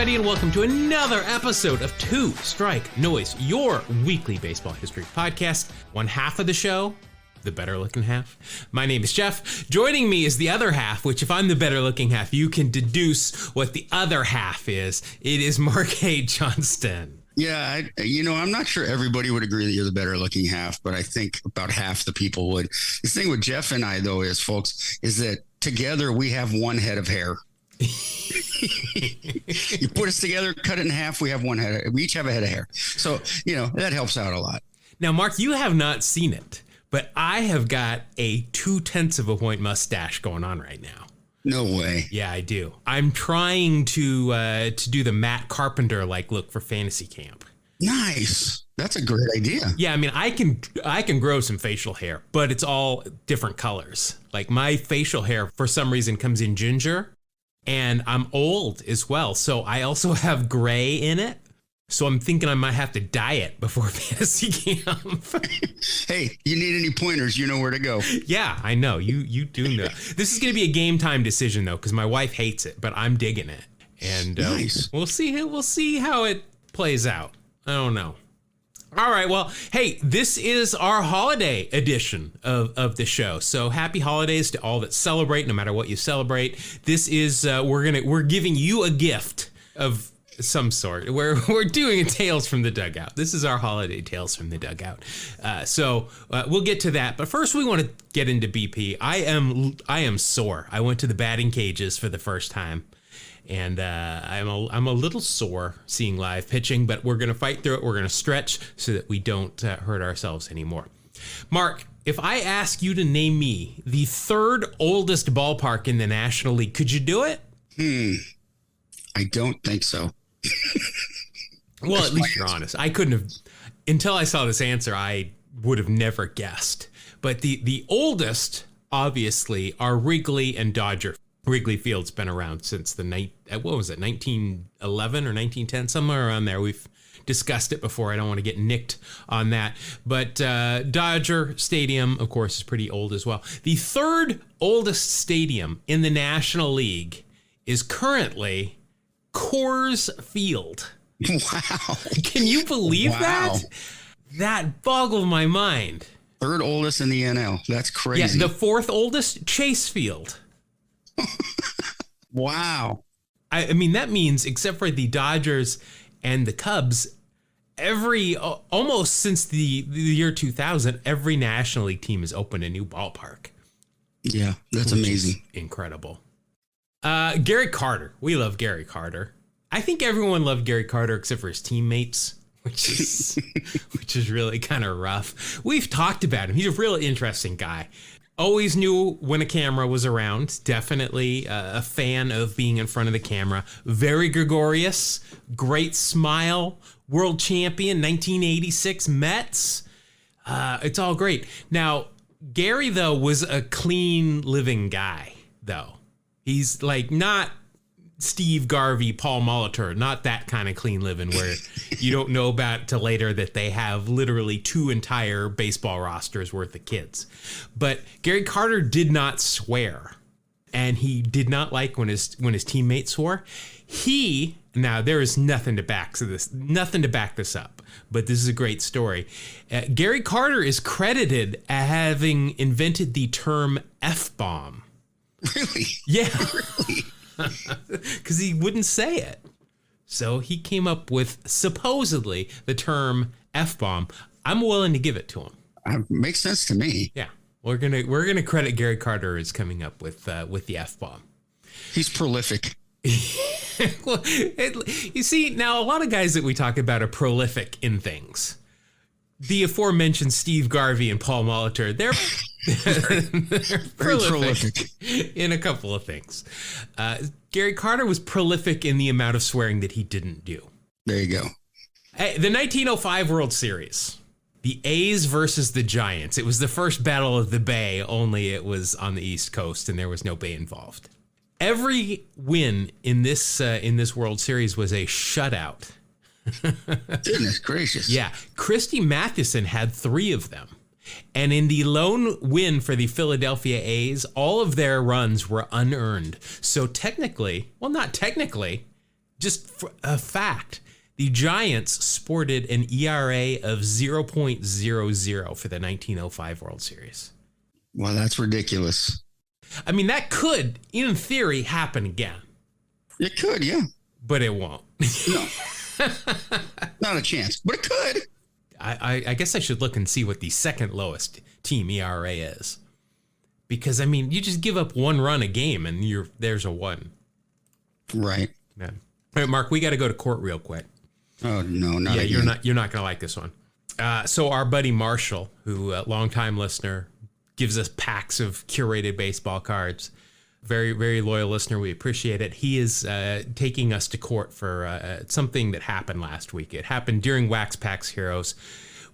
everybody, and welcome to another episode of Two Strike Noise, your weekly baseball history podcast. One half of the show, the better looking half. My name is Jeff. Joining me is the other half, which if I'm the better looking half, you can deduce what the other half is. It is Mark A. Johnston. Yeah, I'm not sure everybody would agree that you're the better looking half, but I think about half the people would. The thing with Jeff and I, though, is, folks, is that together we have one head of hair. You put us together, cut it in half, we have one head. We each have a head of hair. So, that helps out a lot. Now, Mark, you have not seen it, but I have got a 0.2 of a point mustache going on right now. No way. Yeah, I do. I'm trying to do the Matt Carpenter look for fantasy camp. Nice. That's a great idea. Yeah, I mean, I can grow some facial hair, but it's all different colors. Like my facial hair, for some reason, comes in ginger, and I'm old as well. So I also have gray in it. So I'm thinking I might have to dye it before fantasy camp. Hey, you need any pointers, you know where to go. Yeah, I know. You do know. This is going to be a game time decision, though, because my wife hates it, but I'm digging it. And nice. We'll see how it plays out. I don't know. All right. Well, hey, this is our holiday edition of the show. So happy holidays to all that celebrate, no matter what you celebrate. This is we're giving you a gift of some sort. We're doing a Tales from the Dugout. This is our holiday Tales from the Dugout. So we'll get to that. But first, we want to get into BP. I am sore. I went to the batting cages for the first time. And I'm a little sore seeing live pitching, but we're going to fight through it. We're going to stretch so that we don't hurt ourselves anymore. Mark, if I ask you to name me the third oldest ballpark in the National League, could you do it? I don't think so. Well, at least you're honest. I couldn't have, until I saw this answer, I would have never guessed. But the oldest, obviously, are Wrigley and Dodger. Wrigley Field's been around since 1911 or 1910, somewhere around there. We've discussed it before. I don't want to get nicked on that. But Dodger Stadium, of course, is pretty old as well. The third oldest stadium in the National League is currently Coors Field. Wow. Can you believe that? That boggled my mind. Third oldest in the NL. That's crazy. Yeah, the fourth oldest, Chase Field. Wow. I mean, that means, except for the Dodgers and the Cubs, almost since the year 2000, every National League team has opened a new ballpark. Yeah, that's amazing. Incredible. Gary Carter. We love Gary Carter. I think everyone loved Gary Carter except for his teammates, which is really kind of rough. We've talked about him. He's a real interesting guy. Always knew when a camera was around. Definitely a fan of being in front of the camera. Very gregarious. Great smile. World champion, 1986 Mets. It's all great. Now, Gary, though, was a clean living guy, though. He's not Steve Garvey, Paul Molitor, not that kind of clean living where you don't know about till later that they have literally 2 entire baseball rosters worth of kids. But Gary Carter did not swear, and he did not like when his teammates swore. Now there is nothing to back this up, but this is a great story. Gary Carter is credited as having invented the term F-bomb. Really? Yeah. Really? Because he wouldn't say it. So he came up with, supposedly, the term F-bomb. I'm willing to give it to him. Makes sense to me. Yeah. We're gonna credit Gary Carter as coming up with the F-bomb. He's prolific. Well, you see, now a lot of guys that we talk about are prolific in things. The aforementioned Steve Garvey and Paul Molitor, they're prolific in a couple of things. Gary Carter was prolific in the amount of swearing that he didn't do. There you go. Hey, the 1905 World Series, the A's versus the Giants. It was the first battle of the Bay, only it was on the East Coast and there was no Bay involved. Every win in this World Series was a shutout. Goodness gracious. Yeah. Christy Mathewson had 3 of them. And in the lone win for the Philadelphia A's, all of their runs were unearned. So technically, well, not technically, Just for a fact, the Giants sported an ERA of 0.00 for the 1905 World Series. Well, that's ridiculous. I mean, that could, in theory, happen again. It could, yeah. But it won't. No. Not a chance, but it could. I guess I should look and see what the second lowest team ERA is. Because, I mean, you just give up 1 run a game and there's a 1. Right. Yeah. All right, Mark, we got to go to court real quick. Oh, no, not again. You're not going to like this one. So our buddy Marshall, who a longtime listener, gives us packs of curated baseball cards. Very, very loyal listener. We appreciate it. He is taking us to court for something that happened last week. It happened during Wax Packs Heroes.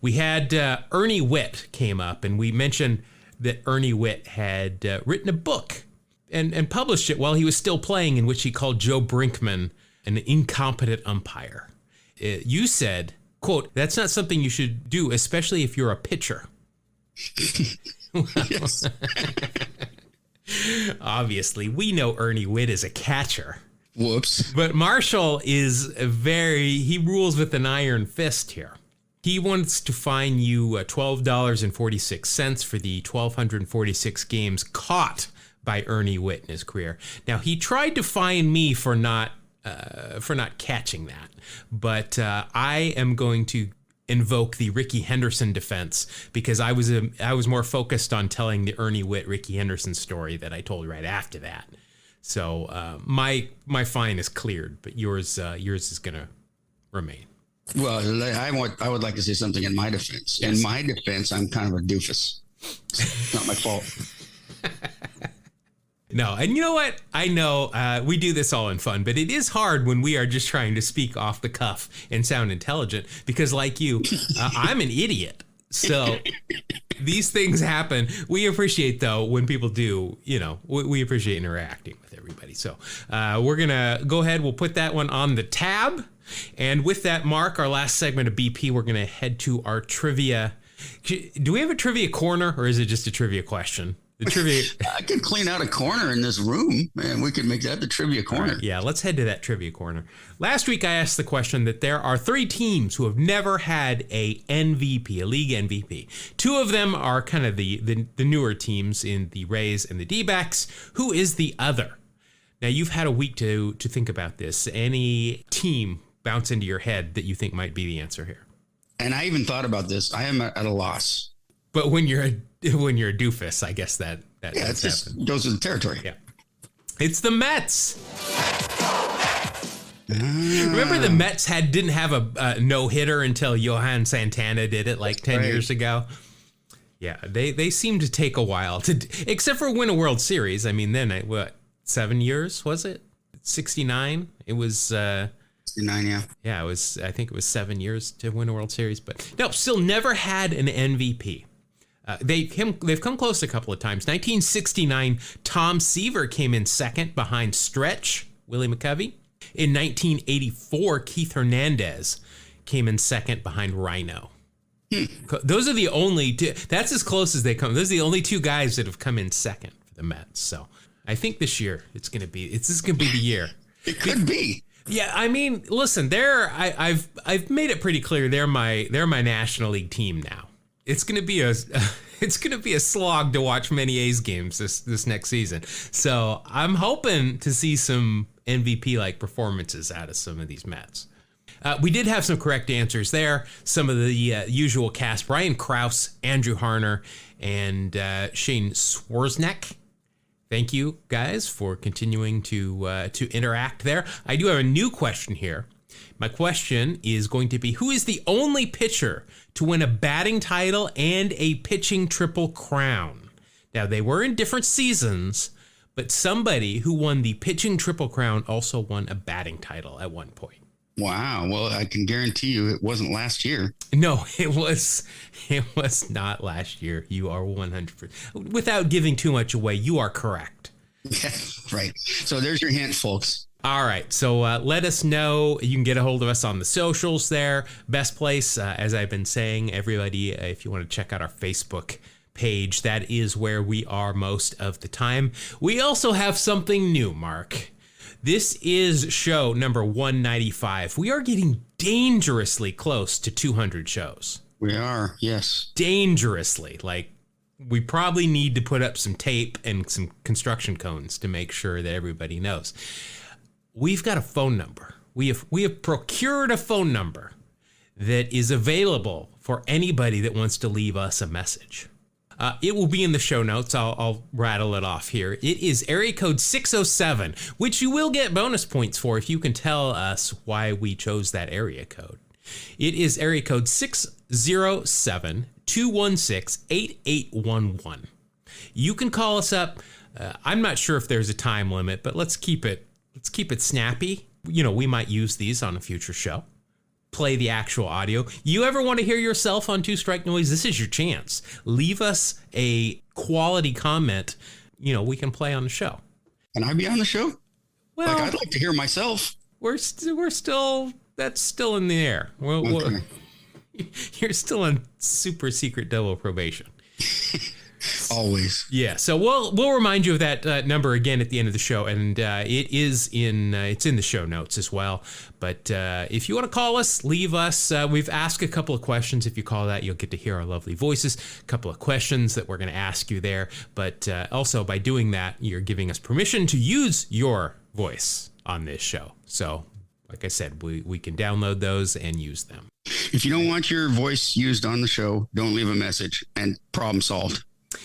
We had Ernie Witt came up, and we mentioned that Ernie Witt had written a book and published it while he was still playing, in which he called Joe Brinkman an incompetent umpire. You said, quote, "That's not something you should do, especially if you're a pitcher." Yes. Obviously, we know Ernie Witt is a catcher. Whoops. But Marshall is he rules with an iron fist here. He wants to fine you $12.46 for the 1,246 games caught by Ernie Witt in his career. Now, he tried to fine me for not catching that, but I am going to invoke the Ricky Henderson defense, because I was more focused on telling the Ernie Witt Ricky Henderson story that I told right after that. So my fine is cleared, but yours is going to remain. Well, I would like to say something in my defense. Yes. In my defense, I'm kind of a doofus. It's not my fault. No, and you know what? I know we do this all in fun, but it is hard when we are just trying to speak off the cuff and sound intelligent, because like you, I'm an idiot. So these things happen. We appreciate, though, when people do, we appreciate interacting with everybody. So we're going to go ahead. We'll put that one on the tab. And with that, Mark, our last segment of BP, we're going to head to our trivia. Do we have a trivia corner, or is it just a trivia question? The trivia. I could clean out a corner in this room, and we could make that the trivia corner. Right, yeah, let's head to that trivia corner. Last week, I asked the question that there are 3 teams who have never had a MVP, a league MVP. 2 of them are kind of the newer teams in the Rays and the D-backs. Who is the other? Now, you've had a week to think about this. Any team bounce into your head that you think might be the answer here? And I even thought about this. I am at a loss. But when you're a doofus, I guess that it just goes with the territory. Yeah, it's the Mets. Remember the Mets didn't have a no hitter until Johan Santana did it like 10 years ago. Yeah, they seem to take a while except for win a World Series. I mean, then 7 years was it? 69. It was 69. Yeah. Yeah, it was. I think it was 7 years to win a World Series, but no, still never had an MVP. They've come close a couple of times. 1969, Tom Seaver came in second behind Stretch, Willie McCovey. In 1984, Keith Hernandez came in second behind Rhino. Those are the only two. That's as close as they come. Those are the only 2 guys that have come in second for the Mets. So I think this year this is gonna be the year. It could be. Yeah, I mean, listen, I've made it pretty clear they're my National League team now. It's gonna be a slog to watch many A's games this next season. So I'm hoping to see some MVP like performances out of some of these Mets. We did have some correct answers there. Some of the usual cast: Brian Krause, Andrew Harner, and Shane Swarznek. Thank you guys for continuing to interact there. I do have a new question here. My question is going to be, who is the only pitcher to win a batting title and a pitching triple crown? Now, they were in different seasons, but somebody who won the pitching triple crown also won a batting title at one point. Wow. Well, I can guarantee you it wasn't last year. No, it was not last year. You are 100%. Without giving too much away, you are correct. Yeah, right. So there's your hint, folks. All right. So let us know. You can get a hold of us on the socials there. Best place, as I've been saying, everybody, if you want to check out our Facebook page, that is where we are most of the time. We also have something new, Mark. This is show number 195. We are getting dangerously close to 200 shows. We are, yes. Dangerously. Like, we probably need to put up some tape and some construction cones to make sure that everybody knows. We've got a phone number. We have procured a phone number that is available for anybody that wants to leave us a message. It will be in the show notes. I'll rattle it off here. It is area code 607, which you will get bonus points for if you can tell us why we chose that area code. It is area code 607-216-8811. You can call us up. I'm not sure if there's a time limit, but let's keep it snappy. You know, we might use these on a future show. Play the actual audio. You ever want to hear yourself on Two Strike Noise? This is your chance. Leave us a quality comment. You know, we can play on the show. Can I be on the show? Well, I'd like to hear myself. We're still that's still in the air. Okay. You're still on super secret double probation. Always. Yeah, so we'll remind you of that number again at the end of the show, and it's in the show notes as well. But if you want to call us, leave us. We've asked a couple of questions. If you call that, you'll get to hear our lovely voices. A couple of questions that we're going to ask you there. But also by doing that, you're giving us permission to use your voice on this show. So, like I said, we can download those and use them. If you don't want your voice used on the show, don't leave a message, and problem solved.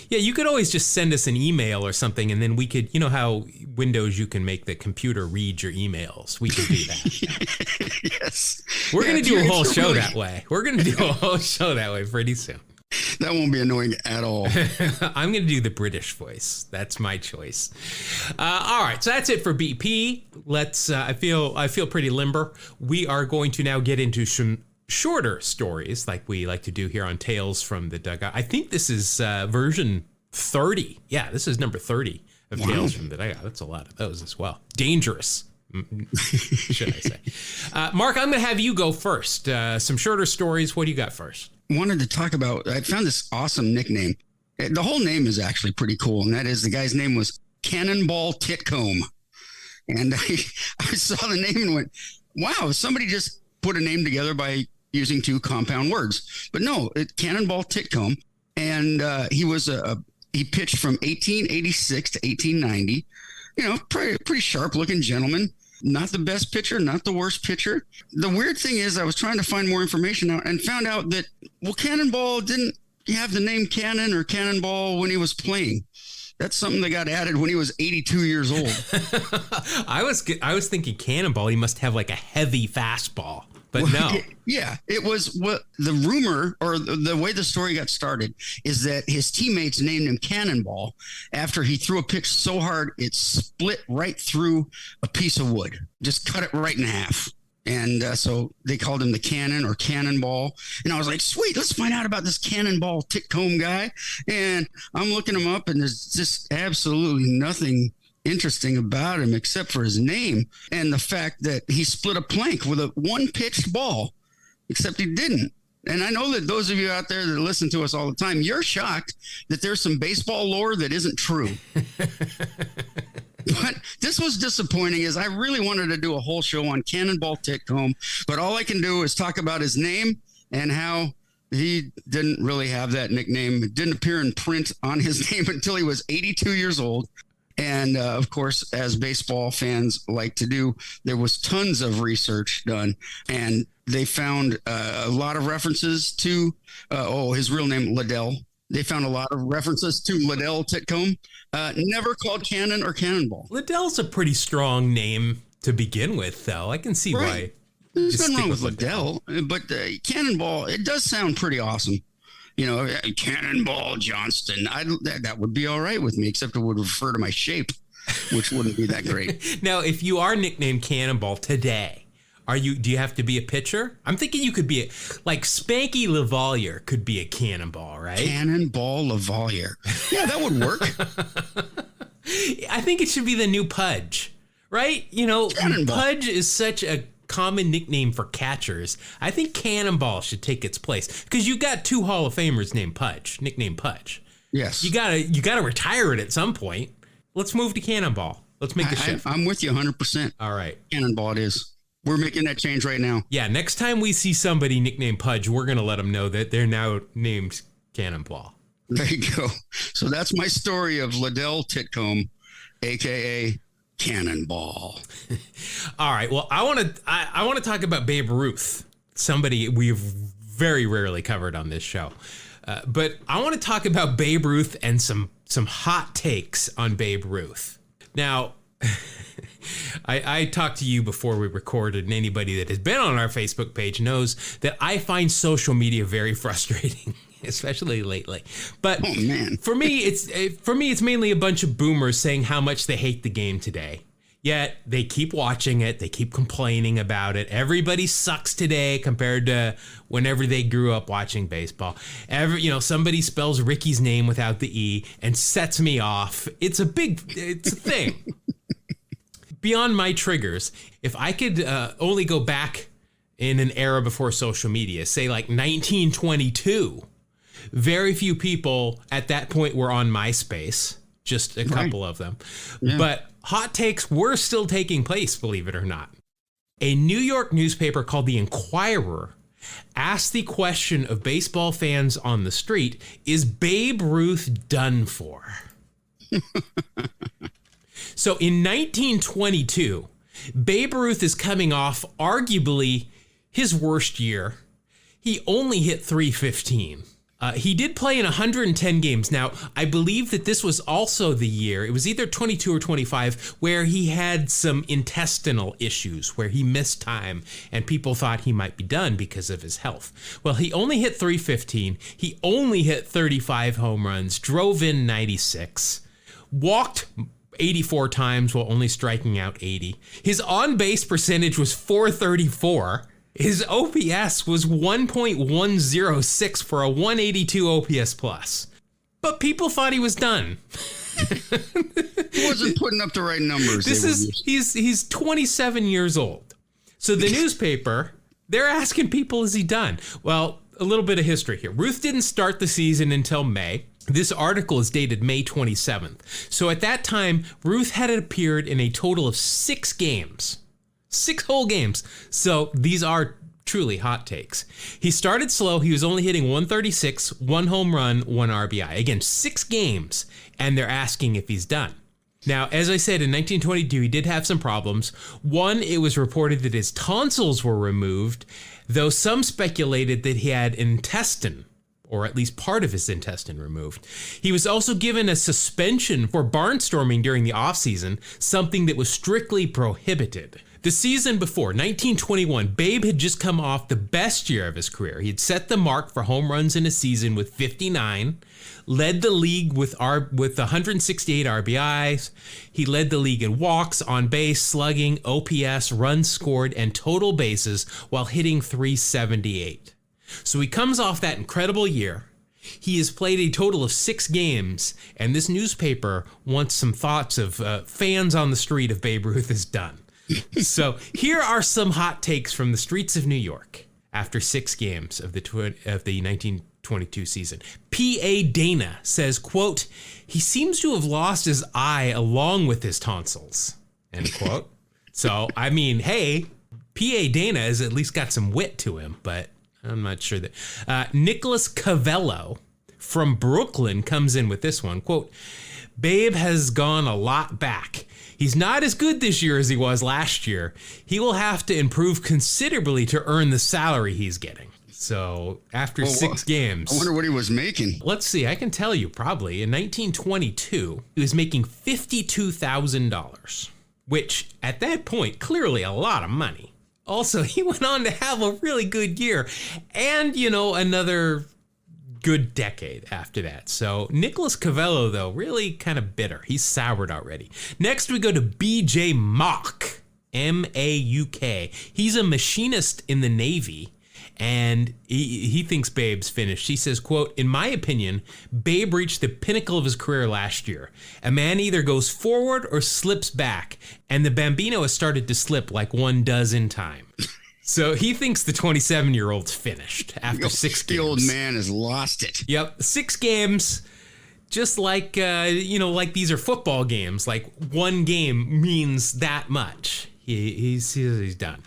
Yeah, you could always just send us an email or something, and then we could, you know how Windows, you can make the computer read your emails. We can do that. Yes. We're going to do a whole show that way. We're going to do a whole show that way pretty soon. That won't be annoying at all. I'm going to do the British voice. That's my choice. All right, so that's it for BP. Let's. I feel pretty limber. We are going to now get into some shorter stories like we like to do here on Tales from the Dugout. I think this is version 30. Yeah, this is number 30 of Tales from the Dugout. That's a lot of those as well. Dangerous, should I say. Mark, I'm going to have you go first. Some shorter stories. What do you got first? Wanted to talk about, I found this awesome nickname. The whole name is actually pretty cool, and that is, the guy's name was Cannonball Titcomb. And I saw the name and went, wow, somebody just put a name together by using two compound words. But no, Cannonball Titcomb. And he pitched from 1886 to 1890. You know, pretty sharp looking gentleman. Not the best pitcher, not the worst pitcher. The weird thing is, I was trying to find more information out and found out that, well, Cannonball didn't have the name Cannon or Cannonball when he was playing. That's something that got added when he was 82 years old. I was thinking Cannonball, he must have like a heavy fastball. But no. It was what the rumor, or the way the story got started, is that his teammates named him Cannonball after he threw a pitch so hard it split right through a piece of wood, just cut it right in half. And so they called him the Cannon or Cannonball. And I was like, sweet, let's find out about this Cannonball Titcomb guy. And I'm looking him up, and there's just absolutely nothing interesting about him except for his name and the fact that he split a plank with a one-pitched ball, except he didn't. And I know that those of you out there that listen to us all the time, you're shocked that there's some baseball lore that isn't true. But this was disappointing, as I really wanted to do a whole show on Cannonball Titcomb, but all I can do is talk about his name and how he didn't really have that nickname. It didn't appear in print on his name until he was 82 years old. And of course, as baseball fans like to do, there was tons of research done, and they found a lot of references to, his real name, Liddell. They found a lot of references to Liddell Titcomb, never called Cannon or Cannonball. Liddell's a pretty strong name to begin with, though. I can see why. There's nothing wrong with Liddell, but Cannonball, it does sound pretty awesome. You know, Cannonball Johnston. That would be all right with me, except it would refer to my shape, which wouldn't be that great. Now, if you are nicknamed Cannonball today, do you have to be a pitcher? I'm thinking you could be like Spanky Lavalier could be a Cannonball, right? Cannonball Lavalier. Yeah, that would work. I think it should be the new Pudge, right? You know, Cannonball. Pudge is such a common nickname for catchers. I think Cannonball should take its place, because you got two Hall of Famers named Pudge, nicknamed Pudge. Yes. You gotta retire it at some point. Let's move to Cannonball. Let's make the shift. I'm with you 100%. All right. Cannonball it is. We're making that change right now. Yeah, next time we see somebody nicknamed Pudge, we're going to let them know that they're now named Cannonball. There you go. So that's my story of Liddell Titcomb, a.k.a. Cannonball. All right. Well, I want to talk about Babe Ruth, somebody we've very rarely covered on this show. But I want to talk about Babe Ruth and some hot takes on Babe Ruth. Now, I talked to you before we recorded, and anybody that has been on our Facebook page knows that I find social media very frustrating, especially lately. But oh, man. for me, it's mainly a bunch of boomers saying how much they hate the game today. Yet they keep watching it. They keep complaining about it. Everybody sucks today compared to whenever they grew up watching baseball. Somebody spells Ricky's name without the E and sets me off. It's a thing. Beyond my triggers, if I could only go back in an era before social media, say like 1922, very few people at that point were on MySpace, just a couple of them. Yeah. But hot takes were still taking place, believe it or not. A New York newspaper called The Inquirer asked the question of baseball fans on the street, is Babe Ruth done for? So in 1922, Babe Ruth is coming off arguably his worst year. He only hit .315. He did play in 110 games. Now, I believe that this was also the year, it was either 22 or 25, where he had some intestinal issues, where he missed time, and people thought he might be done because of his health. Well, he only hit .315. He only hit 35 home runs, drove in 96, walked 84 times while only striking out 80. His on-base percentage was .434. His OPS was 1.106 for a 182 OPS plus. But people thought he was done. He wasn't putting up the right numbers. He's 27 years old. So the newspaper, they're asking people, is he done? Well, a little bit of history here. Ruth didn't start the season until May. This article is dated May 27th. So at that time, Ruth had appeared in a total of 6 games. 6 whole games. So these are truly hot takes. He started slow. He was only hitting 136, 1 home run, 1 RBI. Again, 6 games, and they're asking if he's done. Now, as I said, in 1922, he did have some problems. One, it was reported that his tonsils were removed, though some speculated that he had intestine, or at least part of his intestine, removed. He was also given a suspension for barnstorming during the offseason, something that was strictly prohibited. The season before, 1921, Babe had just come off the best year of his career. He had set the mark for home runs in a season with 59, led the league with 168 RBIs. He led the league in walks, on base, slugging, OPS, runs scored, and total bases while hitting .378. So he comes off that incredible year. He has played a total of 6 games, and this newspaper wants some thoughts of fans on the street if Babe Ruth is done. So here are some hot takes from the streets of New York after 6 games of the 1922 season. P.A. Dana says, quote, he seems to have lost his eye along with his tonsils, end quote. So, I mean, hey, P.A. Dana has at least got some wit to him, but I'm not sure that. Nicholas Cavello from Brooklyn comes in with this one, quote, Babe has gone a lot back. He's not as good this year as he was last year. He will have to improve considerably to earn the salary he's getting. So after 6 games. I wonder what he was making. Let's see. I can tell you probably. In 1922, he was making $52,000, which at that point, clearly a lot of money. Also, he went on to have a really good year and, another good decade after that. So Nicholas Cavello, though, really kind of bitter. He's soured already. Next, we go to B.J. Mauk, M-A-U-K. He's a machinist in the Navy, and he thinks Babe's finished. He says, quote, in my opinion, Babe reached the pinnacle of his career last year. A man either goes forward or slips back, and the Bambino has started to slip like one does in time. So he thinks the 27-year-old's finished after 6 games. The old man has lost it. Yep, 6 games, Just like, like these are football games. Like one game means that much. He's done.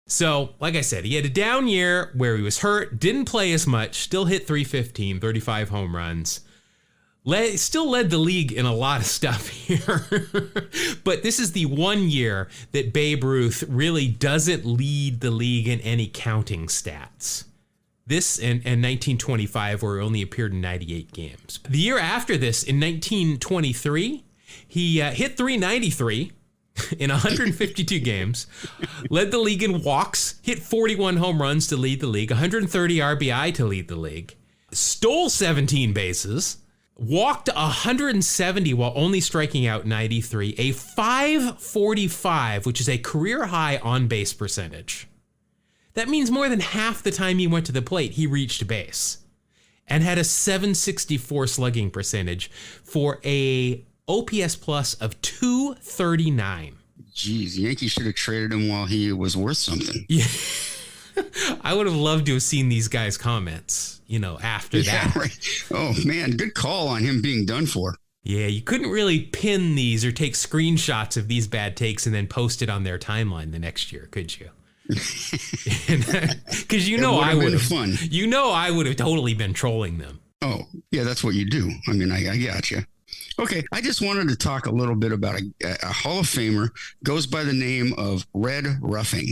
So, like I said, he had a down year where he was hurt, didn't play as much, still hit 315, 35 home runs. Still led the league in a lot of stuff here. But this is the one year that Babe Ruth really doesn't lead the league in any counting stats. This and 1925, where he only appeared in 98 games. The year after this, in 1923, he hit 393 in 152 games, led the league in walks, hit 41 home runs to lead the league, 130 RBI to lead the league, stole 17 bases, walked 170 while only striking out 93, a 545, which is a career high on base percentage. That means more than half the time he went to the plate, he reached base, and had a 764 slugging percentage for a OPS plus of 239. Jeez, Yankees should have traded him while he was worth something. Yeah. I would have loved to have seen these guys' comments, after that. Right. Oh, man, good call on him being done for. Yeah, you couldn't really pin these or take screenshots of these bad takes and then post it on their timeline the next year, could you? Because I would have. Fun. I would have totally been trolling them. Oh, yeah, that's what you do. I mean, I got you. Okay, I just wanted to talk a little bit about a Hall of Famer, goes by the name of Red Ruffing.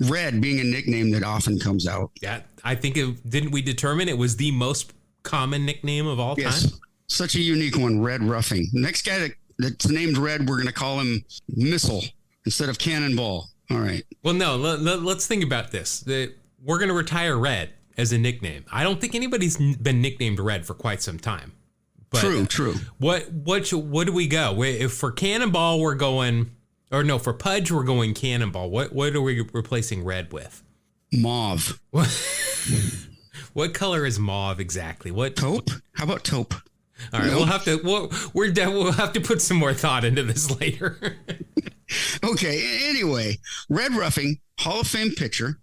Red being a nickname that often comes out. Yeah, I think didn't we determine it was the most common nickname of all time? Yes, such a unique one, Red Ruffing. Next guy that's named Red, we're going to call him Missile instead of Cannonball. All right. Well, no, let's think about this. We're going to retire Red as a nickname. I don't think anybody's been nicknamed Red for quite some time. But True. What do we go? If for Cannonball we're going, or no, for Pudge we're going Cannonball. What are we replacing Red with? Mauve. What color is mauve exactly? What taupe? How about taupe? All right, we'll have to we'll have to put some more thought into this later. Okay. Anyway, Red Ruffing, Hall of Fame pitcher.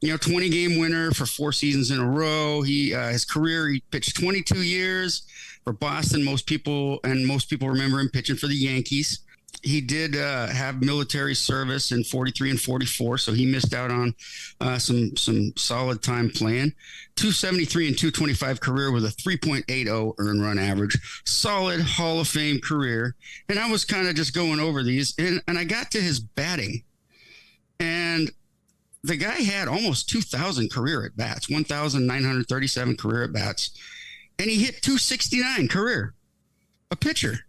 20-game winner for 4 seasons in a row. His career, he pitched 22 years for Boston. Most people remember him pitching for the Yankees. He did have military service in 43 and 44, so he missed out on some solid time playing. 273 and 225 career with a 3.80 earned run average. Solid Hall of Fame career. And I was kind of just going over these, and I got to his batting. And the guy had almost 2,000 career at bats, 1,937 career at bats, and he hit 269 career. A pitcher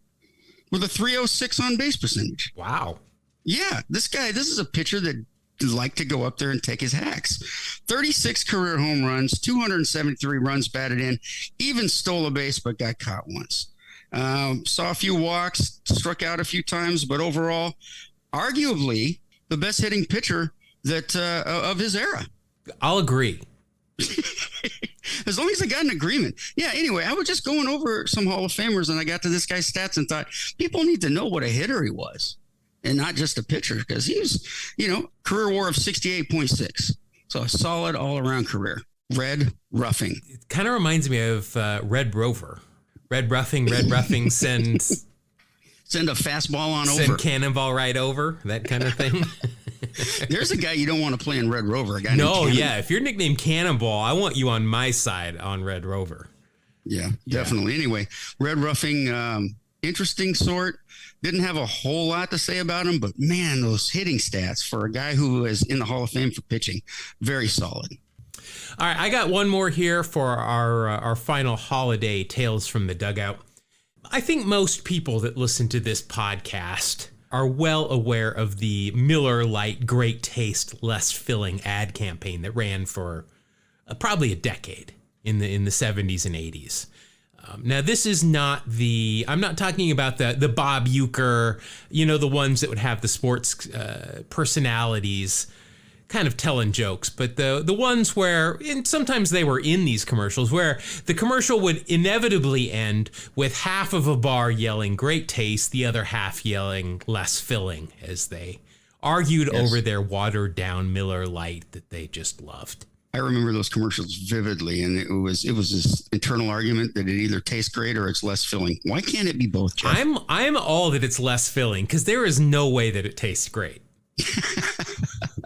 with a 306 on base percentage. Wow. Yeah, this is a pitcher that liked to go up there and take his hacks. 36 career home runs, 273 runs batted in, even stole a base but got caught once. Saw a few walks, struck out a few times, but overall, arguably the best hitting pitcher that of his era. I'll agree. As long as I got an agreement. Yeah, anyway, I was just going over some Hall of Famers and I got to this guy's stats and thought people need to know what a hitter he was and not just a pitcher, because he was, career WAR of 68.6. So a solid all around career. Red Ruffing. It kind of reminds me of Red Rover. Red Ruffing, send a fastball on over. Send Cannonball right over, that kind of thing. There's a guy you don't want to play in Red Rover. If you're nicknamed Cannonball, I want you on my side on Red Rover. Yeah, definitely. Anyway, Red Ruffing, interesting sort. Didn't have a whole lot to say about him, but man, those hitting stats for a guy who is in the Hall of Fame for pitching, very solid. All right, I got one more here for our final holiday Tales from the Dugout. I think most people that listen to this podcast are well aware of the Miller Lite Great Taste, Less Filling ad campaign that ran for probably a decade in the 70s and 80s. Now, this is not I'm not talking about the Bob Uecker, the ones that would have the sports personalities kind of telling jokes, but the ones where, and sometimes they were in these commercials, where the commercial would inevitably end with half of a bar yelling great taste, the other half yelling less filling, as they argued over their watered down Miller Lite that they just loved. I remember those commercials vividly, and it was this internal argument that it either tastes great or it's less filling. Why can't it be both, Jeff? I'm all that it's less filling, because there is no way that it tastes great.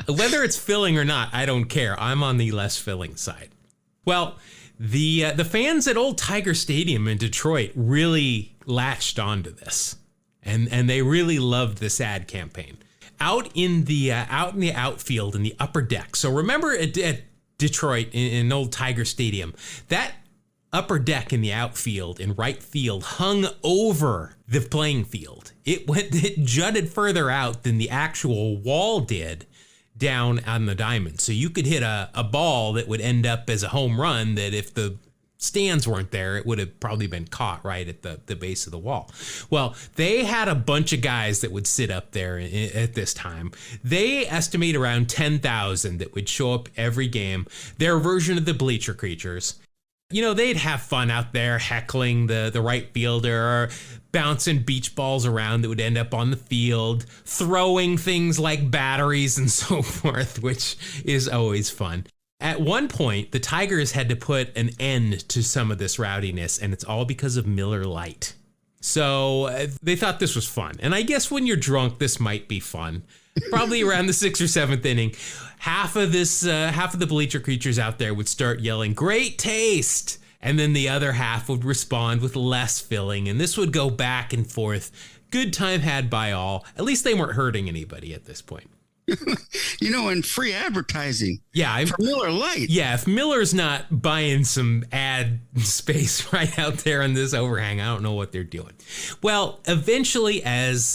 Whether it's filling or not, I don't care. I'm on the less filling side. Well, the fans at Old Tiger Stadium in Detroit really latched onto this, and they really loved this ad campaign. Out in the outfield in the upper deck. So remember at Detroit in Old Tiger Stadium, that upper deck in the outfield in right field hung over the playing field. It jutted further out than the actual wall did down on the diamond. So you could hit a ball that would end up as a home run that if the stands weren't there, it would have probably been caught right at the base of the wall. Well, they had a bunch of guys that would sit up there at this time. They estimate around 10,000 that would show up every game. Their version of the bleacher creatures. You know, they'd have fun out there heckling the right fielder, or bouncing beach balls around that would end up on the field, throwing things like batteries and so forth, which is always fun. At one point, the Tigers had to put an end to some of this rowdiness, and it's all because of Miller Lite. So they thought this was fun. And I guess when you're drunk, this might be fun. Probably around the 6th or 7th inning, half of the bleacher creatures out there would start yelling, "Great taste!" And then the other half would respond with less filling. And this would go back and forth. Good time had by all. At least they weren't hurting anybody at this point. You know, and free advertising. Yeah, for Miller Lite. Yeah, if Miller's not buying some ad space right out there on this overhang, I don't know what they're doing. Well, eventually, as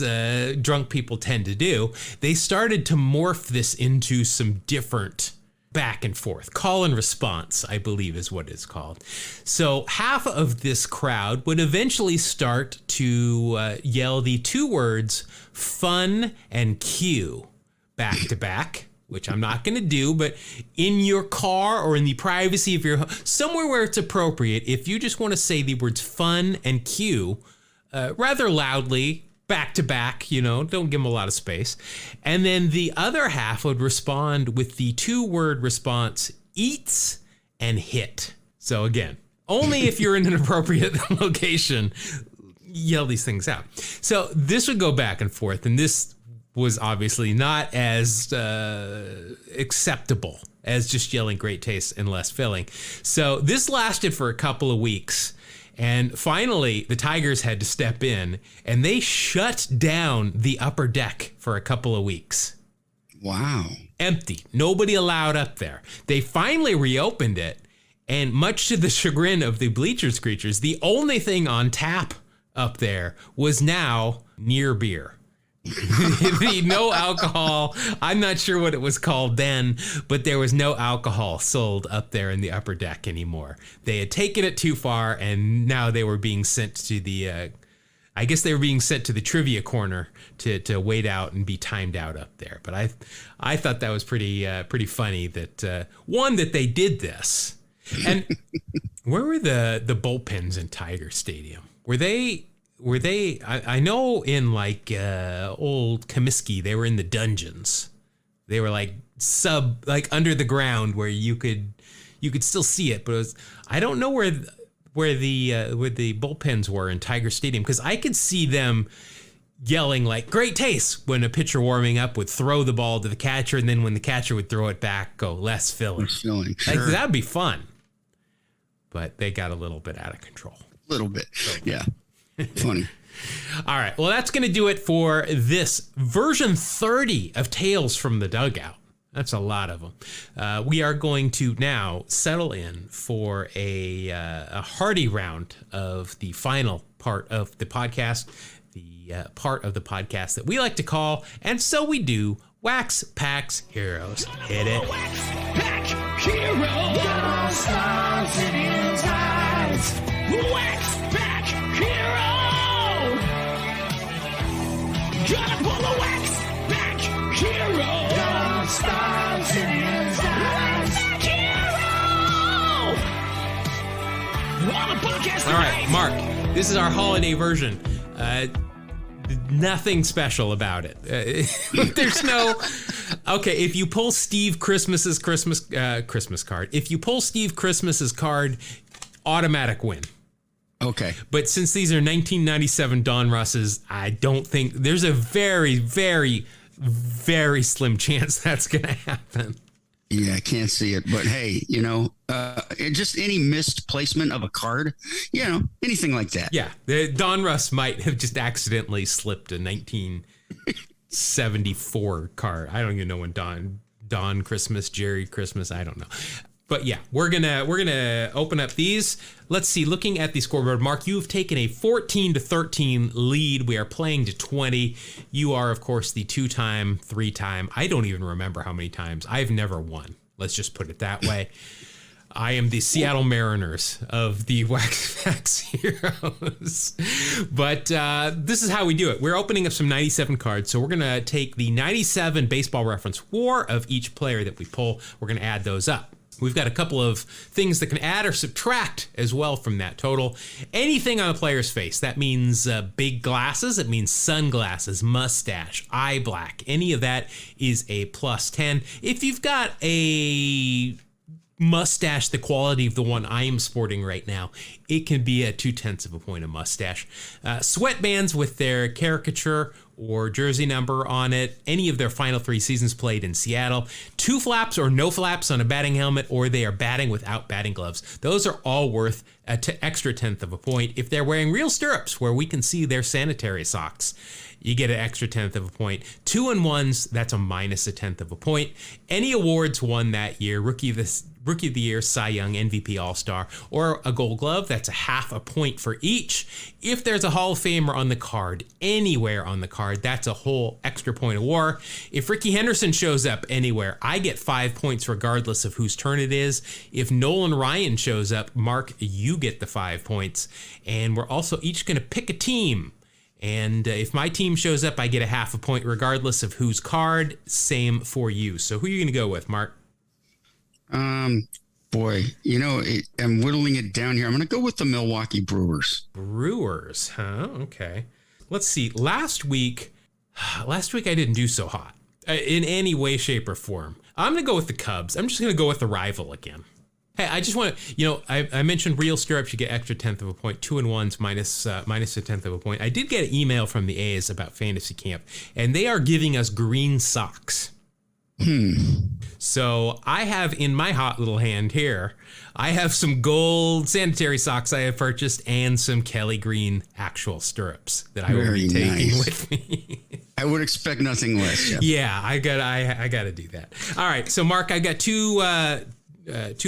drunk people tend to do, they started to morph this into some different back and forth. Call and response, I believe is what it's called. So half of this crowd would eventually start to yell the two words fun and cue back to back, which I'm not going to do, but in your car or in the privacy of your home, somewhere where it's appropriate, if you just want to say the words fun and cue rather loudly, back to back, you know, don't give them a lot of space. And then the other half would respond with the 2-word response, eats and hit. So again, only if you're in an appropriate location, yell these things out. So this would go back and forth, and this was obviously not as acceptable as just yelling great taste and less filling. So this lasted for a couple of weeks. And finally, the Tigers had to step in, and they shut down the upper deck for a couple of weeks. Wow. Empty. Nobody allowed up there. They finally reopened it, and much to the chagrin of the bleachers creatures, the only thing on tap up there was now near beer. The no alcohol, I'm not sure what it was called then, but there was no alcohol sold up there in the upper deck anymore. They had taken it too far, and now they were being sent to the I guess they were being sent to the trivia corner to wait out and be timed out up there. But I thought that was pretty funny that one, that they did this. And where were the bullpens in Tiger Stadium? Were they I know in like old Comiskey, they were in the dungeons. They were like under the ground where you could still see it, but it was, I don't know where the bullpens were in Tiger Stadium, because I could see them yelling like great taste when a pitcher warming up would throw the ball to the catcher, and then when the catcher would throw it back, go less filling. Sure. Like, that'd be fun. But they got a little bit out of control. A little bit. Yeah. Funny. All right. Well, that's going to do it for this version 30 of Tales from the Dugout. That's a lot of them. We are going to now settle in for a hearty round of the final part of the podcast, the part of the podcast that we like to call, and so we do, Wax Packs Heroes. Hit it. Wax Pack Heroes. Gonna start singing tides. Wax Pack Hero. Gonna pull a Wax Pack Hero. Gonna start singing tides. Wax Pack Hero. On a podcast. All right, Mark, this is our holiday version. Nothing special about it. There's no, Okay, if you pull Steve Christmas's Christmas card, if you pull Steve Christmas's card, automatic win. Okay. But since these are 1997 Don Russes, I don't think there's a very, very, very slim chance that's going to happen. Yeah, I can't see it. But hey, just any missed placement of a card, anything like that. Yeah, Don Russ might have just accidentally slipped a 1974 card. I don't even know when Don Christmas, Jerry Christmas, I don't know. But yeah, we're gonna open up these. Let's see. Looking at the scoreboard, Mark, you have taken a 14-13 lead. We are playing to 20. You are, of course, the 2-time, 3-time. I don't even remember how many times. I've never won. Let's just put it that way. I am the Seattle Mariners of the Wax Facts Heroes. But this is how we do it. We're opening up some 97 cards. So we're going to take the 97 Baseball Reference WAR of each player that we pull. We're going to add those up. We've got a couple of things that can add or subtract as well from that total. Anything on a player's face. That means big glasses. It means sunglasses, mustache, eye black. Any of that is a +10. If you've got a mustache the quality of the one I am sporting right now, it can be a 0.2 of a point of mustache. Sweatbands with their caricature or jersey number on it, any of their final 3 seasons played in Seattle, 2 flaps or no flaps on a batting helmet, or they are batting without batting gloves. Those are all worth an extra 0.1 of a point. If they're wearing real stirrups where we can see their sanitary socks, you get an extra 0.1 of a point. 2-and-1s, that's a -0.1 of a point. Any awards won that year, Rookie of the Year, Cy Young, MVP All-Star, or a Gold Glove, that's a 0.5 point for each. If there's a Hall of Famer on the card, anywhere on the card, that's a whole extra point of WAR. If Ricky Henderson shows up anywhere, I get 5 points regardless of whose turn it is. If Nolan Ryan shows up, Mark, you get the 5 points. And we're also each going to pick a team. And if my team shows up, I get a 0.5 point regardless of whose card. Same for you. So who are you going to go with, Mark? Boy, I'm whittling it down here. I'm going to go with the Milwaukee Brewers. Brewers, huh? Okay. Let's see. Last week I didn't do so hot in any way, shape, or form. I'm going to go with the Cubs. I'm just going to go with the rival again. Hey, I just want to, I mentioned real stirrups, you get extra 0.1 of a point, 2-and-1s minus a 0.1 of a point. I did get an email from the A's about fantasy camp, and they are giving us green socks. So I have in my hot little hand here, I have some gold sanitary socks I have purchased and some Kelly Green actual stirrups that I will be taking with me. I would expect nothing less. Jeff. Yeah, I got to do that. All right, so Mark, I got two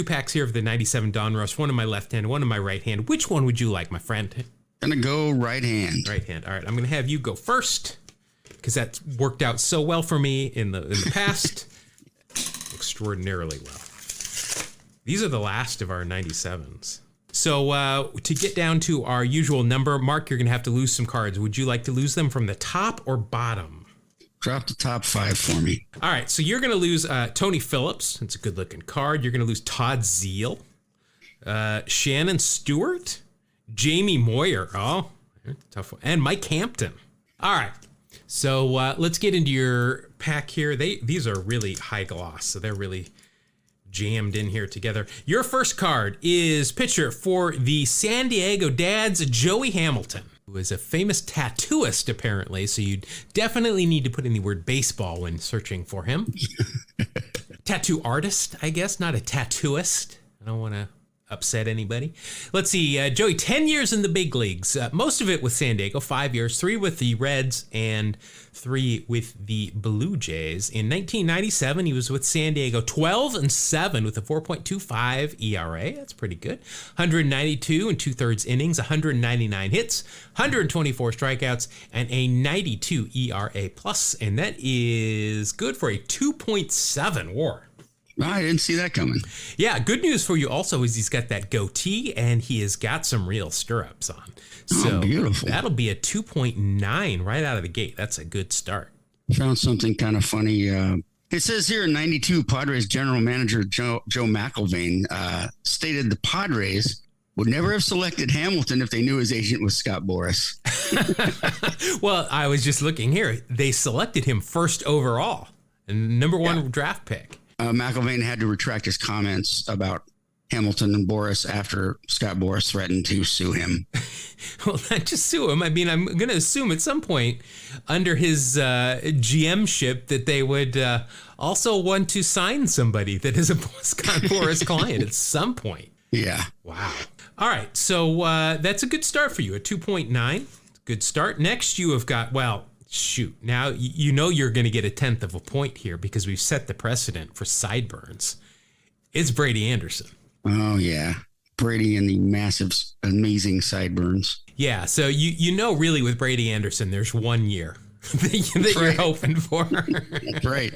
packs here of the 97 Don Russ, one in my left hand, one in my right hand. Which one would you like, my friend? Gonna go right hand. Right hand. All right, I'm gonna have you go first because that's worked out so well for me in the past. Extraordinarily well. These are the last of our 97s. So to get down to our usual number, Mark, you're gonna have to lose some cards. Would you like to lose them from the top or bottom? Drop the top 5 for me. All right, so you're going to lose Tony Phillips. It's a good-looking card. You're going to lose Todd Zeal, Shannon Stewart, Jamie Moyer. Oh, tough one. And Mike Hampton. All right, so let's get into your pack here. These are really high gloss, so they're really jammed in here together. Your first card is pitcher for the San Diego Dads, Joey Hamilton, who is a famous tattooist, apparently, so you definitely need to put in the word baseball when searching for him. Tattoo artist, I guess, not a tattooist. I don't want to upset anybody. Let's see, Joey, 10 years in the big leagues, most of it with San Diego, 5 years, 3 with the Reds and 3 with the Blue Jays. In 1997, he was with San Diego, 12-7 with a 4.25 ERA. That's pretty good. 192 and 2/3 innings, 199 hits, 124 strikeouts, and a 92 ERA plus, and that is good for a 2.7 WAR. I didn't see that coming. Yeah, good news for you also is he's got that goatee and he has got some real stirrups on. So beautiful. That'll be a 2.9 right out of the gate. That's a good start. Found something kind of funny. It says here in 92, Padres general manager Joe McIlvaine stated the Padres would never have selected Hamilton if they knew his agent was Scott Boras. Well, I was just looking here. They selected him first overall. and number one draft pick. McIlvaine had to retract his comments about Hamilton and Boris after Scott Boras threatened to sue him. Well, not just sue him. I mean, I'm going to assume at some point under his GM-ship that they would also want to sign somebody that is a Scott Boras client at some point. Yeah. Wow. All right. So that's a good start for you, a 2.9. Good start. Next, you have got, well, shoot. Now, you know you're going to get a 10th of a point here because we've set the precedent for sideburns. It's Brady Anderson. Oh, yeah. Brady and the massive, amazing sideburns. Yeah. So you know, really, with Brady Anderson, there's 1 year that you're hoping for. That's right.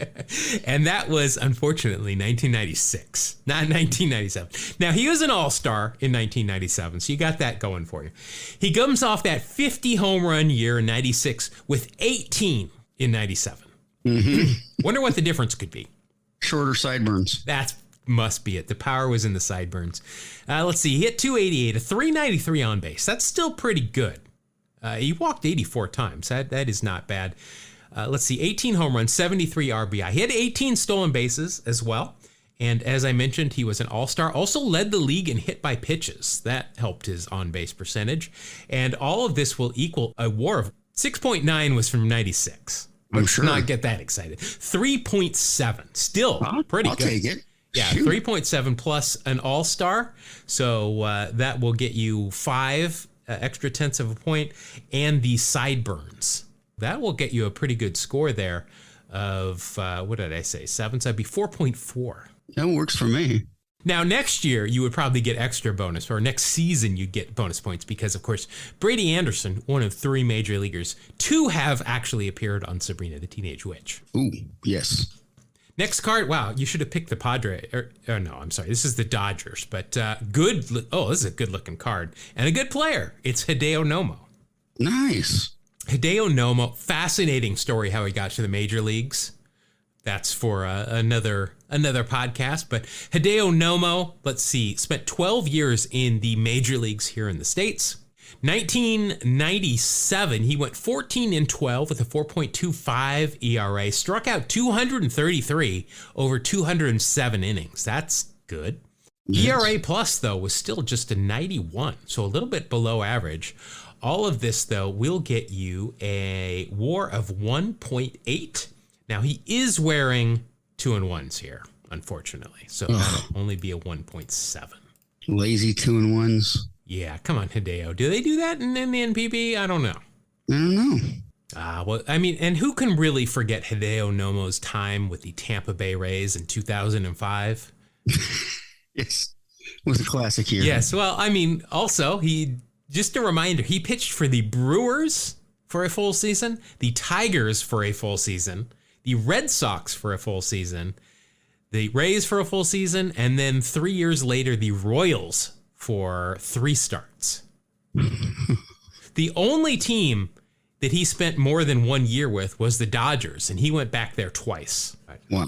And that was, unfortunately, 1996, not 1997. Now, he was an all-star in 1997, so you got that going for you. He comes off that 50 home run year in 96 with 18 in 97. Mm-hmm. Wonder what the difference could be. Shorter sideburns. That's must be it. The power was in the sideburns. Let's see. He hit 288, a 393 on base. That's still pretty good. He walked 84 times. That is not bad. Let's see. 18 home runs, 73 RBI. He had 18 stolen bases as well. And as I mentioned, he was an all-star. Also led the league in hit by pitches. That helped his on-base percentage. And all of this will equal a WAR of 6.9 was from 96. I'm sure. Not get that excited. 3.7. Still pretty I'll good. take it. Yeah, 3.7 plus an all-star. So that will get you 5 extra tenths of a point, and the sideburns. That will get you a pretty good score there of, what did I say, 7? So that'd be 4.4. That works for me. Now, next year, you would probably get extra bonus, or next season, you'd get bonus points because, of course, Brady Anderson, one of 3 major leaguers, 2 have actually appeared on Sabrina the Teenage Witch. Ooh, yes. Next card, wow, you should have picked the Padre. No, I'm sorry, this is the Dodgers. But good. Oh, this is a good-looking card and a good player. It's Hideo Nomo. Nice. Hideo Nomo, fascinating story how he got to the major leagues. That's for another podcast. But Hideo Nomo, let's see, spent 12 years in the major leagues here in the States. 1997, he went 14-12 with a 4.25 ERA, struck out 233 over 207 innings. That's good. Yes. ERA plus, though, was still just a 91, so a little bit below average. All of this, though, will get you a WAR of 1.8. Now, he is wearing 2-1s here, unfortunately, so that'll only be a 1.7. Lazy 2-1s. Yeah, come on, Hideo. Do they do that in the NPB? I don't know. I don't know. Well, I mean, and who can really forget Hideo Nomo's time with the Tampa Bay Rays in 2005? Yes, it was a classic year. Yes, well, I mean, also, just a reminder, he pitched for the Brewers for a full season, the Tigers for a full season, the Red Sox for a full season, the Rays for a full season, and then 3 years later, the Royals for 3 starts. The only team that he spent more than 1 year with was the Dodgers, and he went back there twice. Wow.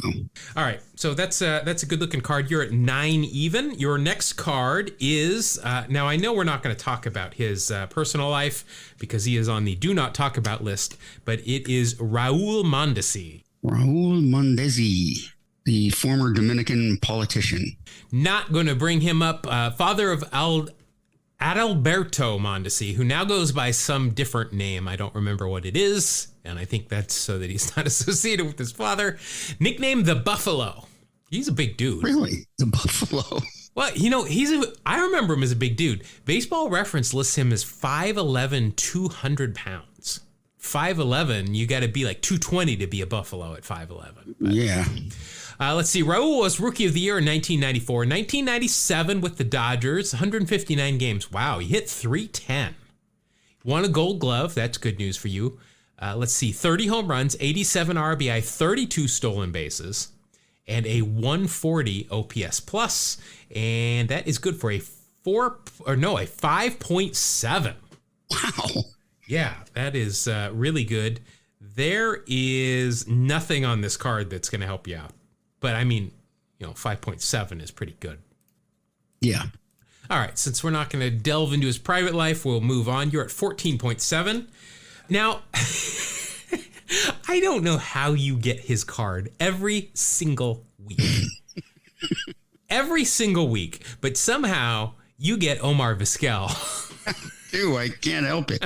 All right, so that's a good-looking card. You're at 9 even. Your next card is, now I know we're not going to talk about his personal life because he is on the do not talk about list, but it is Raul Mondesi. Raul Mondesi, the former Dominican politician. Not going to bring him up. Father of Adalberto Mondesi, who now goes by some different name. I don't remember what it is, and I think that's so that he's not associated with his father. Nicknamed the Buffalo. He's a big dude. Really? The Buffalo? Well, you know, I remember him as a big dude. Baseball Reference lists him as 5'11", 200 pounds. 5'11", you got to be like 220 to be a Buffalo at 5'11". Yeah. Let's see. Raul was Rookie of the Year in 1994. 1997 with the Dodgers, 159 games. Wow, he hit .310. Won a Gold Glove. That's good news for you. Let's see. 30 home runs, 87 RBI, 32 stolen bases, and a 140 OPS plus. And that is good for a 5.7. Wow. Yeah, that is really good. There is nothing on this card that's going to help you out. But I mean, 5.7 is pretty good. Yeah. All right. Since we're not going to delve into his private life, we'll move on. You're at 14.7. Now, I I don't know how you get his card every single week. Every single week. But somehow you get Omar Vizquel. I can't help it.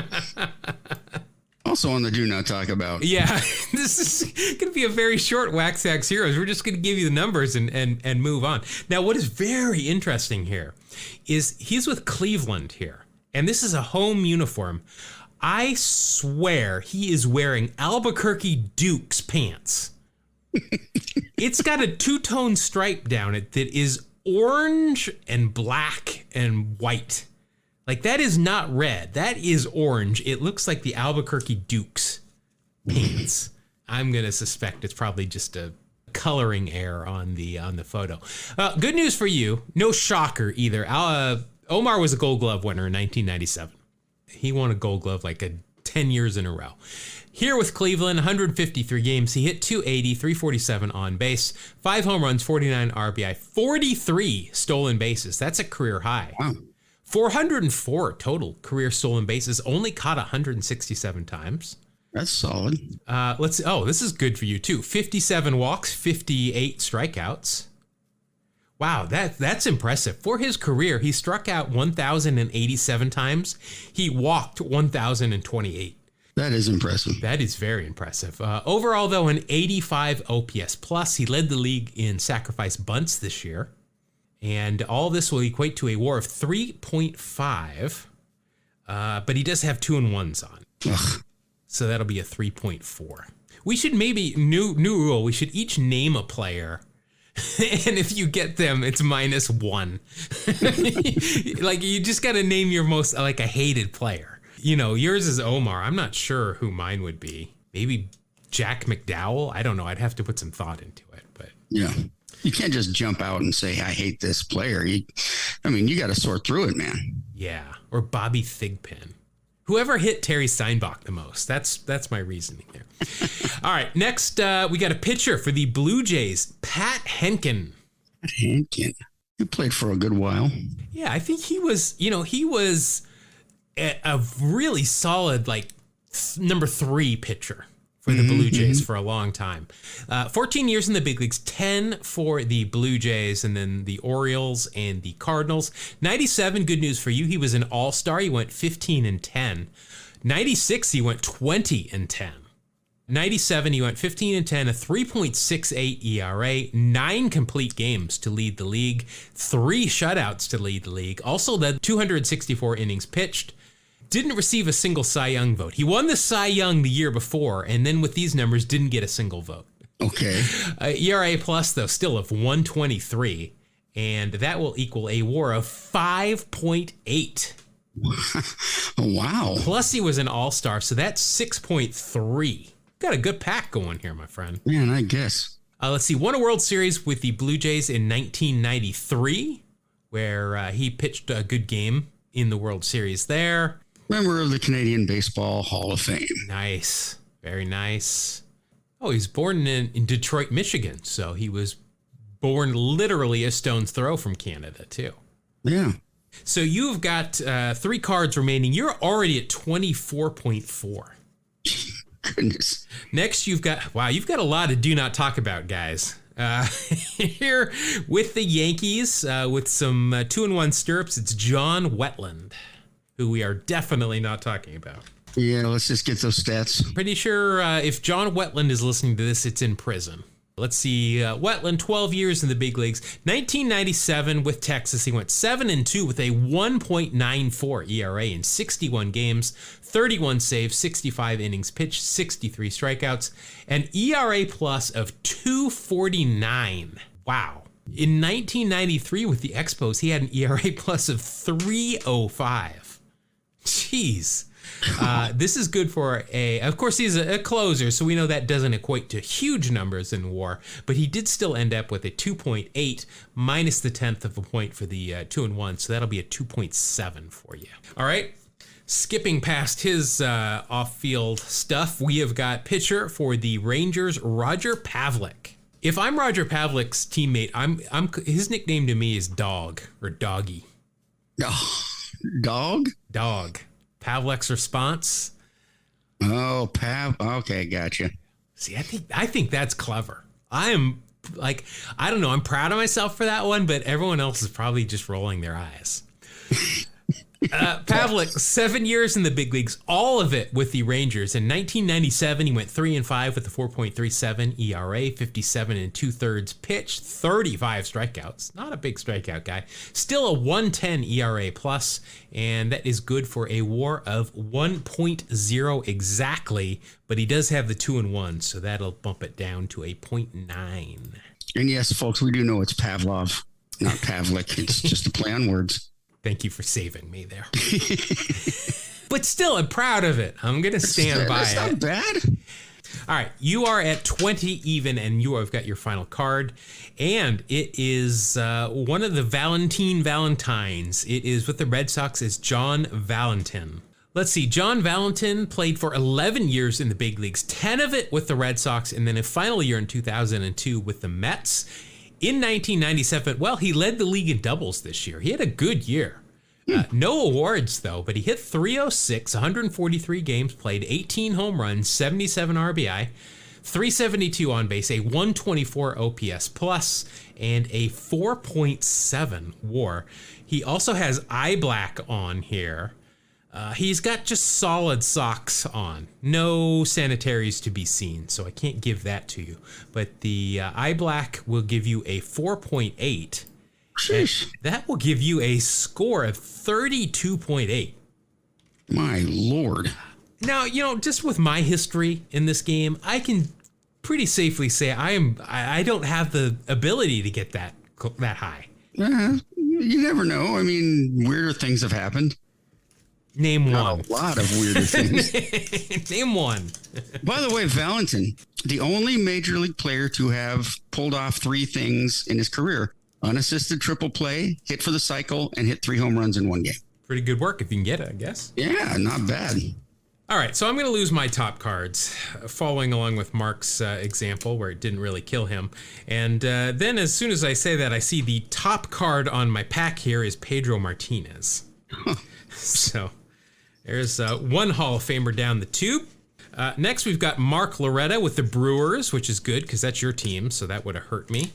Also on the Do Not Talk About. Yeah, this is going to be a very short Wax Axe Heroes. We're just going to give you the numbers and move on. Now, what is very interesting here is he's with Cleveland here, and this is a home uniform. I swear he is wearing Albuquerque Dukes pants. It's got a two-tone stripe down it that is orange and black and white. Like, that is not red. That is orange. It looks like the Albuquerque Dukes pants. I'm going to suspect it's probably just a coloring error on the photo. Good news for you. No shocker either. Omar was a Gold Glove winner in 1997. He won a Gold Glove like 10 years in a row. Here with Cleveland, 153 games. He hit 280, 347 on base, 5 home runs, 49 RBI, 43 stolen bases. That's a career high. Wow. 404 total career stolen bases, only caught 167 times. That's solid. Let's see. Oh, this is good for you too. 57 walks, 58 strikeouts. Wow, that's impressive. For his career, he struck out 1,087 times. He walked 1,028. That is impressive. That is very impressive. Overall, though, an 85 OPS plus. He led the league in sacrifice bunts this year. And all this will equate to a WAR of 3.5, but he does have 2-1s on. Ugh. So that'll be a 3.4. We should maybe, new rule, we should each name a player. And if you get them, it's -1. Like, you just got to name your most, like, a hated player. You know, yours is Omar. I'm not sure who mine would be. Maybe Jack McDowell? I don't know. I'd have to put some thought into it, but... Yeah. You can't just jump out and say, I hate this player. You got to sort through it, man. Yeah. Or Bobby Thigpen. Whoever hit Terry Steinbach the most. That's my reasoning there. All right. Next, we got a pitcher for the Blue Jays, Pat Henkin. Pat Henkin. He played for a good while. Yeah, I think he was a really solid, like, number 3 pitcher for the Blue Jays for a long time. 14 years in the big leagues, 10 for the Blue Jays, and then the Orioles and the Cardinals. 97, good news for you. He was an all-star. He went 15-10. 96, he went 20-10. 97, he went 15-10, a 3.68 ERA, 9 complete games to lead the league, 3 shutouts to lead the league, also led 264 innings pitched. Didn't receive a single Cy Young vote. He won the Cy Young the year before, and then with these numbers, didn't get a single vote. Okay. ERA plus, though, still of 123, and that will equal a WAR of 5.8. Wow. Plus, he was an all-star, so that's 6.3. Got a good pack going here, my friend. Man, I guess. Let's see. Won a World Series with the Blue Jays in 1993, where he pitched a good game in the World Series there. Member of the Canadian Baseball Hall of Fame. Nice. Very nice. Oh, he's born in Detroit, Michigan. So he was born literally a stone's throw from Canada, too. Yeah. So you've got 3 cards remaining. You're already at 24.4. Goodness. Next, you've got a lot of Do Not Talk About, guys. Here with the Yankees, with some 2-1 stirrups, it's John Wetland, who we are definitely not talking about. Yeah, let's just get those stats. Pretty sure if John Wetland is listening to this, it's in prison. Let's see. Wetland, 12 years in the big leagues. 1997 with Texas, he went 7-2 with a 1.94 ERA in 61 games, 31 saves, 65 innings pitched, 63 strikeouts, an ERA plus of 249. Wow. In 1993 with the Expos, he had an ERA plus of 305. Jeez. This is good for of course, he's a closer, so we know that doesn't equate to huge numbers in WAR, but he did still end up with a 2.8 minus the 10th of a point for the 2-1, so that'll be a 2.7 for you. All right. Skipping past his off-field stuff, we have got pitcher for the Rangers, Roger Pavlik. If I'm Roger Pavlik's teammate, I'm his nickname to me is Dog or Doggy. Oh, dog? Dog. Pavlik's response. Oh, Okay, gotcha. See, I think that's clever. I am like, I don't know. I'm proud of myself for that one, but everyone else is probably just rolling their eyes. Pavlik, 7 years in the big leagues, all of it with the Rangers. In 1997, he went 3-5 with a 4.37 ERA, 57 2/3 pitched, 35 strikeouts. Not a big strikeout guy. Still a 110 ERA plus, and that is good for a WAR of 1.0 exactly. But he does have the 2-1, so that'll bump it down to a 0.9. And yes, folks, we do know it's Pavlov, not Pavlik. It's just a play on words. Thank you for saving me there. But still, I'm proud of it. I'm going to stand by it. That's not bad. All right, you are at 20 even, and you have got your final card. And it is one of the Valentines. It is with the Red Sox. It's John Valentin. Let's see. John Valentin played for 11 years in the big leagues, 10 of it with the Red Sox, and then a final year in 2002 with the Mets. In 1997, well, he led the league in doubles this year. He had a good year. No awards, though, but he hit .306, 143 games played, 18 home runs, 77 RBI, 372 on base, a 124 OPS plus, and a 4.7 WAR. He also has eye black on here. He's got just solid socks on. No sanitaries to be seen, so I can't give that to you. But the eye black will give you a 4.8. That will give you a score of 32.8. My Lord. Now, just with my history in this game, I can pretty safely say I don't have the ability to get that high. You never know. I mean, weirder things have happened. Name one. A lot of weirder things. Name one. By the way, Valentin, the only major league player to have pulled off three things in his career: unassisted triple play, hit for the cycle, and hit 3 home runs in one game. Pretty good work if you can get it, I guess. Yeah, not bad. All right, so I'm going to lose my top cards, following along with Mark's example where it didn't really kill him. And then as soon as I say that, I see the top card on my pack here is Pedro Martinez. So there's one Hall of Famer down the tube. Next, we've got Mark Loretta with the Brewers, which is good because that's your team, so that would have hurt me.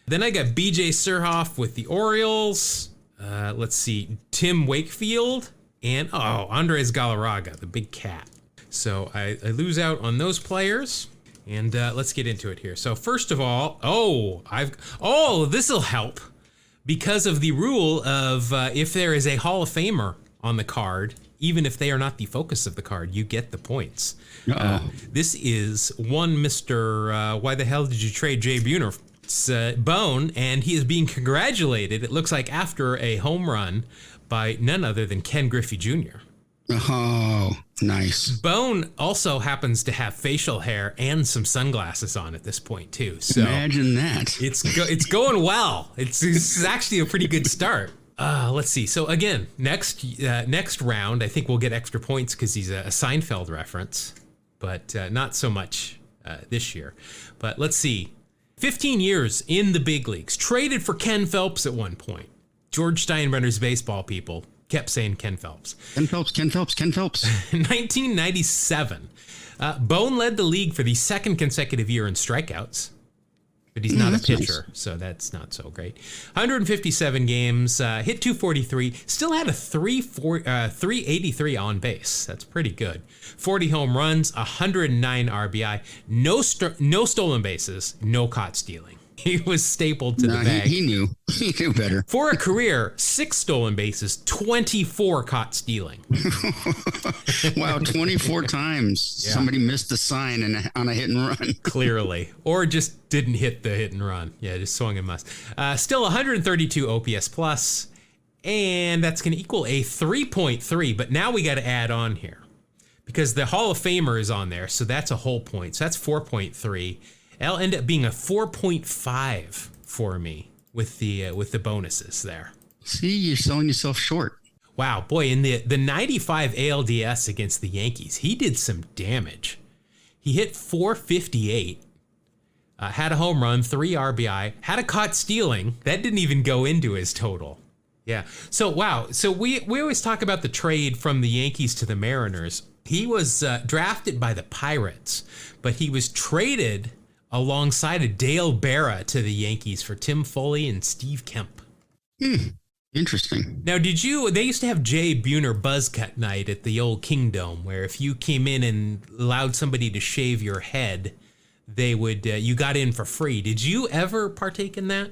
Then I got BJ Surhoff with the Orioles. Let's see, Tim Wakefield. And, Andres Galarraga, the big cat. So I lose out on those players. And let's get into it here. So first of all, this will help. Because of the rule of if there is a Hall of Famer on the card, even if they are not the focus of the card, you get the points. This is one Mr. Why the hell did you trade Jay Buhner? It's Bone, and he is being congratulated, it looks like, after a home run by none other than Ken Griffey Jr. Oh, nice. Bone also happens to have facial hair and some sunglasses on at this point, too. So imagine that. It's going well. It's actually a pretty good start. Let's see. So again, next round, I think we'll get extra points because he's a Seinfeld reference, but not so much this year. But let's see. 15 years in the big leagues. Traded for Ken Phelps at one point. George Steinbrenner's baseball people kept saying Ken Phelps. Ken Phelps, Ken Phelps, Ken Phelps. 1997. Bone led the league for the second consecutive year in strikeouts. But he's not a pitcher, nice. So that's not so great. 157 games, hit 243, still had a 383 on base. That's pretty good. 40 home runs, 109 RBI, no stolen bases, no caught stealing. He was stapled to the bag. He knew. He knew better. For a career, 6 stolen bases, 24 caught stealing. Wow, 24 times somebody missed the sign on a hit and run. Clearly. Or just didn't hit the hit and run. Yeah, just swung and missed. Still 132 OPS plus, and that's going to equal a 3.3, but now we got to add on here because the Hall of Famer is on there, so that's a whole point. So that's 4.3. That'll end up being a 4.5 for me with the bonuses there. See, you're selling yourself short. Wow, boy, in the 95 ALDS against the Yankees, he did some damage. He hit 458, had a home run, 3 RBI, had a caught stealing. That didn't even go into his total. Yeah. So, wow. So we always talk about the trade from the Yankees to the Mariners. He was drafted by the Pirates, but he was traded alongside of Dale Berra to the Yankees for Tim Foley and Steve Kemp. Interesting. Now, they used to have Jay Buhner buzz cut night at the old Kingdome, where if you came in and allowed somebody to shave your head, they would, you got in for free. Did you ever partake in that?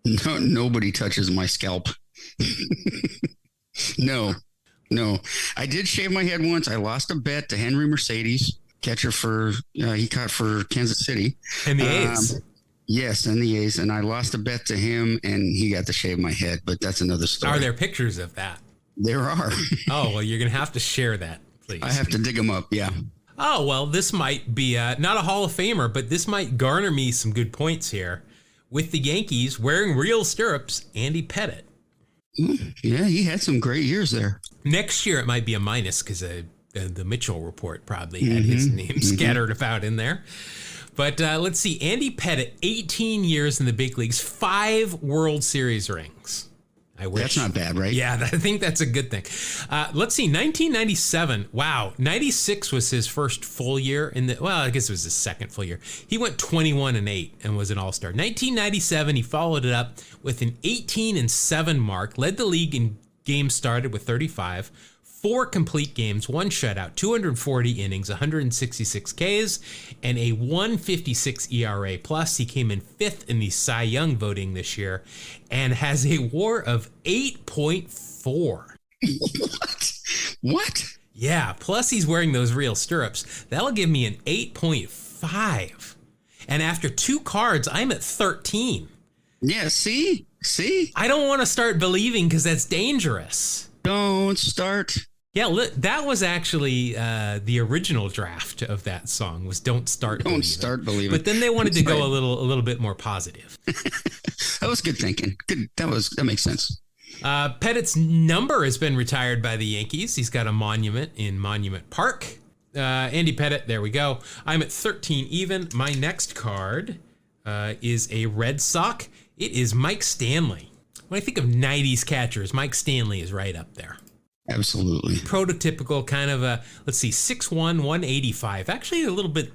No, nobody touches my scalp. No. I did shave my head once. I lost a bet to Henry Mercedes, catcher he caught for Kansas City. And the A's. Yes, and the A's. And I lost a bet to him, and he got to shave my head. But that's another story. Are there pictures of that? There are. Oh, well, you're going to have to share that, please. I have to dig them up, yeah. Oh, well, this might be not a Hall of Famer, but this might garner me some good points here. With the Yankees wearing real stirrups, Andy Pettitte. Yeah, he had some great years there. Next year, it might be a minus because the Mitchell report probably had his name scattered about in there. But let's see. Andy Pettitte, 18 years in the big leagues, 5 World Series rings. I wish. That's not bad, right? Yeah, I think that's a good thing. Let's see. 1997. Wow. 96 was his first full year I guess it was his second full year. He went 21-8 and was an all-star. 1997, he followed it up with an 18-7 mark, led the league in games started with 35, 4 complete games, 1 shutout, 240 innings, 166 Ks, and a 156 ERA. Plus, he came in 5th in the Cy Young voting this year and has a WAR of 8.4. What? Yeah, plus he's wearing those real stirrups. That'll give me an 8.5. And after 2 cards, I'm at 13. Yeah, see? I don't want to start believing because that's dangerous. Don't start. Yeah, that was actually the original draft of that song was "Don't Start Believing." Don't start believing. But then they wanted to go a little bit more positive. That was good thinking. Good. That makes sense. Pettitte's number has been retired by the Yankees. He's got a monument in Monument Park. Andy Pettitte, there we go. I'm at 13 even. My next card is a Red Sox. It is Mike Stanley. When I think of 90s catchers, Mike Stanley is right up there. Absolutely. Prototypical kind of a, 6'1", 185. Actually, a little bit,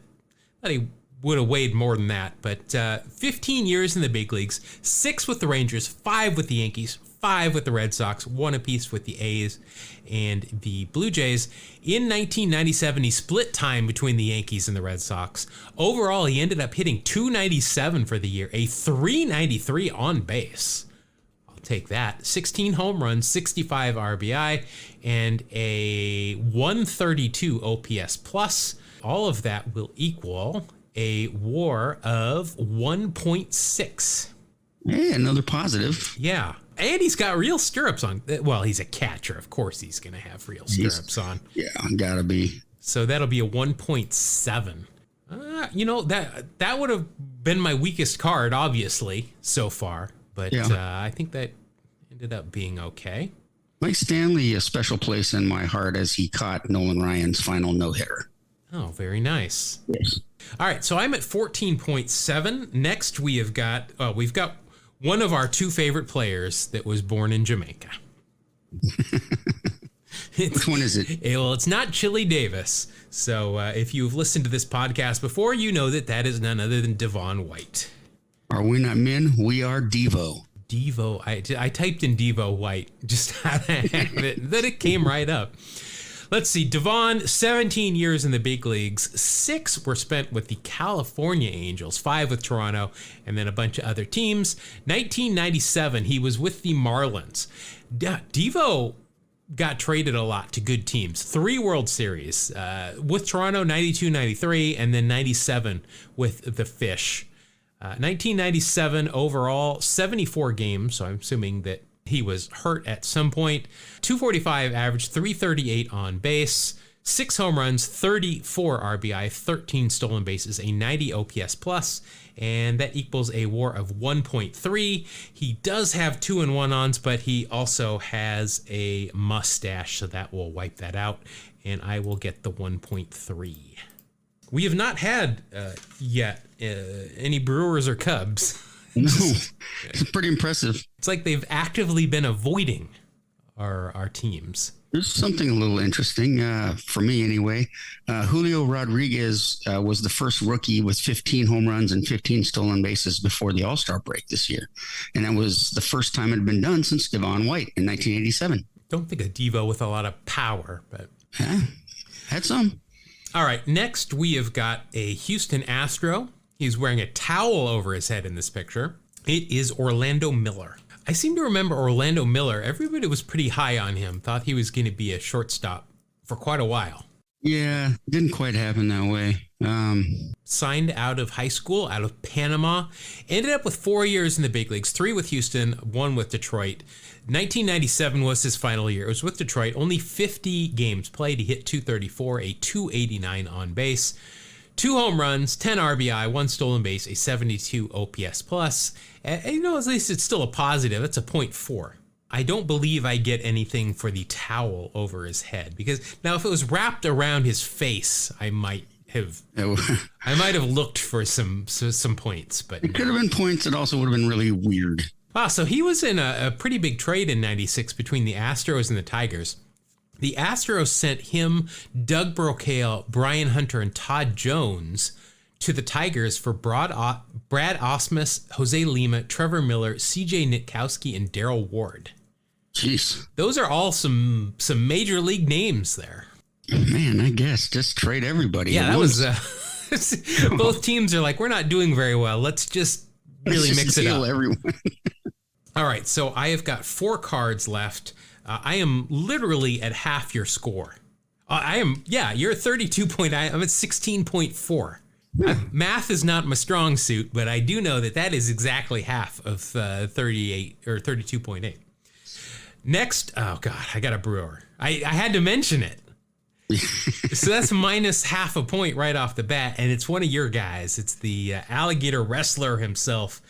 thought he would have weighed more than that. But 15 years in the big leagues, 6 with the Rangers, 5 with the Yankees, 5 with the Red Sox, 1 apiece with the A's and the Blue Jays. In 1997, he split time between the Yankees and the Red Sox. Overall, he ended up hitting .297 for the year, a .393 on base. Take that. 16 home runs, 65 RBI, and a 132 OPS plus. All of that will equal a WAR of 1.6. Hey, another positive. Yeah. And he's got real stirrups on. Well, he's a catcher. Of course he's going to have real stirrups on. Yeah, gotta be. So that'll be a 1.7. That would have been my weakest card, obviously, so far. But I think that ended up being okay. Mike Stanley, a special place in my heart as he caught Nolan Ryan's final no-hitter. Oh, very nice. Yes. All right, so I'm at 14.7. Next, we've got one of our 2 favorite players that was born in Jamaica. Which one is it? Well, it's not Chili Davis. So if you've listened to this podcast before, you know that is none other than Devon White. Are we not men? We are Devo. Devo. I typed in Devo White just how to have it. Then it came right up. Let's see. Devon, 17 years in the big leagues. 6 were spent with the California Angels, 5 with Toronto, and then a bunch of other teams. 1997, he was with the Marlins. Devo got traded a lot to good teams. 3 World Series with Toronto, 92, 93, and then 97 with the Fish. 1997 overall, 74 games, so I'm assuming that he was hurt at some point. 245 average, 338 on base, 6 home runs, 34 RBI, 13 stolen bases, a 90 OPS plus, and that equals a WAR of 1.3. He does have 2 and 1-ons, but he also has a mustache, so that will wipe that out, and I will get the 1.3. We have not had yet any Brewers or Cubs No, it's pretty impressive. It's like they've actively been avoiding our teams. There's something a little interesting for me anyway. Julio Rodriguez was the first rookie with 15 home runs and 15 stolen bases before the All-Star break this year. And that was the first time it had been done since Devon White in 1987. Don't think a Devo with a lot of power, but... Had some. All right, next we have got a Houston Astro. He's wearing a towel over his head in this picture. It is Orlando Miller. I seem to remember Orlando Miller. Everybody was pretty high on him. Thought he was going to be a shortstop for quite a while. Yeah, didn't quite happen that way. Signed out of high school, out of Panama. Ended up with 4 years in the big leagues, 3 with Houston, 1 with Detroit. 1997 was his final year. It was with Detroit. Only 50 games played. He hit .234, a .289 on base. 2 home runs, 10 RBI, 1 stolen base, a 72 OPS plus. And, at least it's still a positive. It's a .4. I don't believe I get anything for the towel over his head, because now if it was wrapped around his face, I might have looked for some points, but it could have been points. It also would have been really weird. So he was in a pretty big trade in '96 between the Astros and the Tigers. The Astros sent him, Doug Brocail, Brian Hunter, and Todd Jones to the Tigers for Brad Osmus, Jose Lima, Trevor Miller, CJ Nitkowski, and Darrell Ward. Jeez. Those are all some major league names there. Man, I guess just trade everybody. Yeah, that was both teams are like, we're not doing very well. Let's just really mix it up. Everyone. All right, so I have got 4 cards left. I am literally at half your score. You're at 32.9. I'm at 16.4. Math is not my strong suit, but I do know that is exactly half of 38 or 32.8. Next, oh God, I got a Brewer. I had to mention it. So that's minus half a point right off the bat, and it's one of your guys. It's the alligator wrestler himself,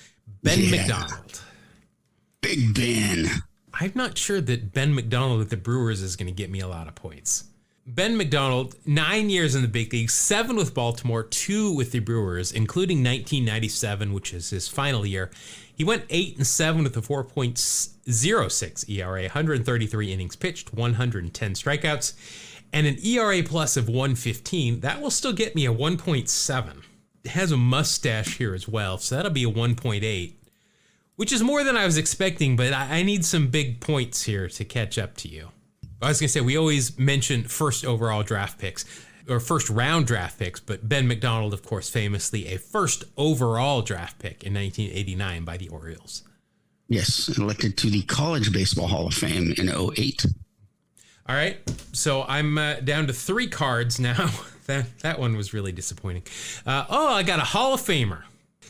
Ben McDonald. Big Ben. I'm not sure that Ben McDonald with the Brewers is going to get me a lot of points. Ben McDonald, 9 years in the big league, 7 with Baltimore, 2 with the Brewers, including 1997, which is his final year. He went 8-7 with a 4.06 ERA, 133 innings pitched, 110 strikeouts, and an ERA plus of 115. That will still get me a 1.7. It has a mustache here as well, so that'll be a 1.8, which is more than I was expecting, but I need some big points here to catch up to you. I was going to say, we always mention first overall draft picks or first round draft picks, but Ben McDonald, of course, famously a first overall draft pick in 1989 by the Orioles. Yes, elected to the College Baseball Hall of Fame in 2008. All right, so I'm down to 3 cards now. That one was really disappointing. I got a Hall of Famer.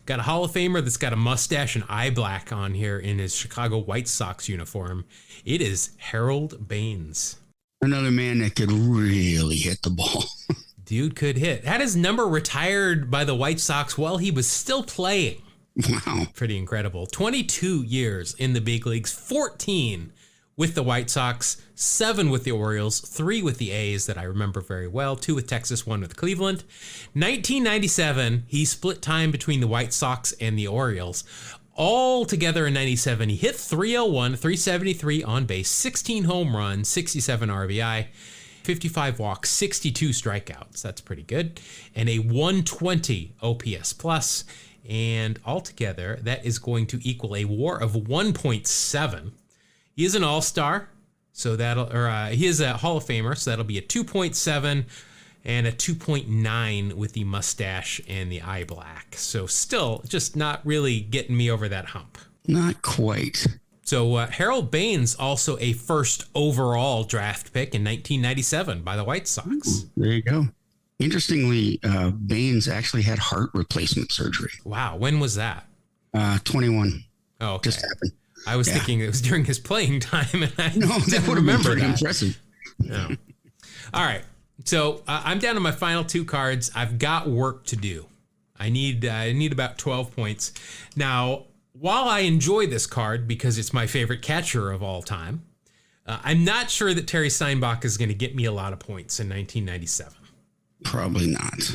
Got a Hall of Famer that's got a mustache and eye black on here in his Chicago White Sox uniform. It is Harold Baines. Another man that could really hit the ball. Dude could hit. Had his number retired by the White Sox while he was still playing. Wow. Pretty incredible. 22 years in the big leagues, 14 with the White Sox, 7 with the Orioles, 3 with the A's that I remember very well, 2 with Texas, 1 with Cleveland. 1997, he split time between the White Sox and the Orioles. All together in 97, he hit .301, 373 on base, 16 home runs, 67 RBI, 55 walks, 62 strikeouts. That's pretty good. And a 120 OPS plus. And altogether, that is going to equal a WAR of 1.7. He is an all-star, so he is a Hall of Famer, so that'll be a 2.7 and a 2.9 with the mustache and the eye black. So still just not really getting me over that hump. Not quite. So Harold Baines, also a first overall draft pick in 1997 by the White Sox. Ooh, there you go. Interestingly, Baines actually had heart replacement surgery. Wow, when was that? 21. Oh, okay. Just happened. I was thinking it was during his playing time, and I that would have been pretty impressive. No. All right, so I'm down to my final 2 cards. I've got work to do. I need about 12 points. Now, while I enjoy this card because it's my favorite catcher of all time, I'm not sure that Terry Steinbach is going to get me a lot of points in 1997. Probably not.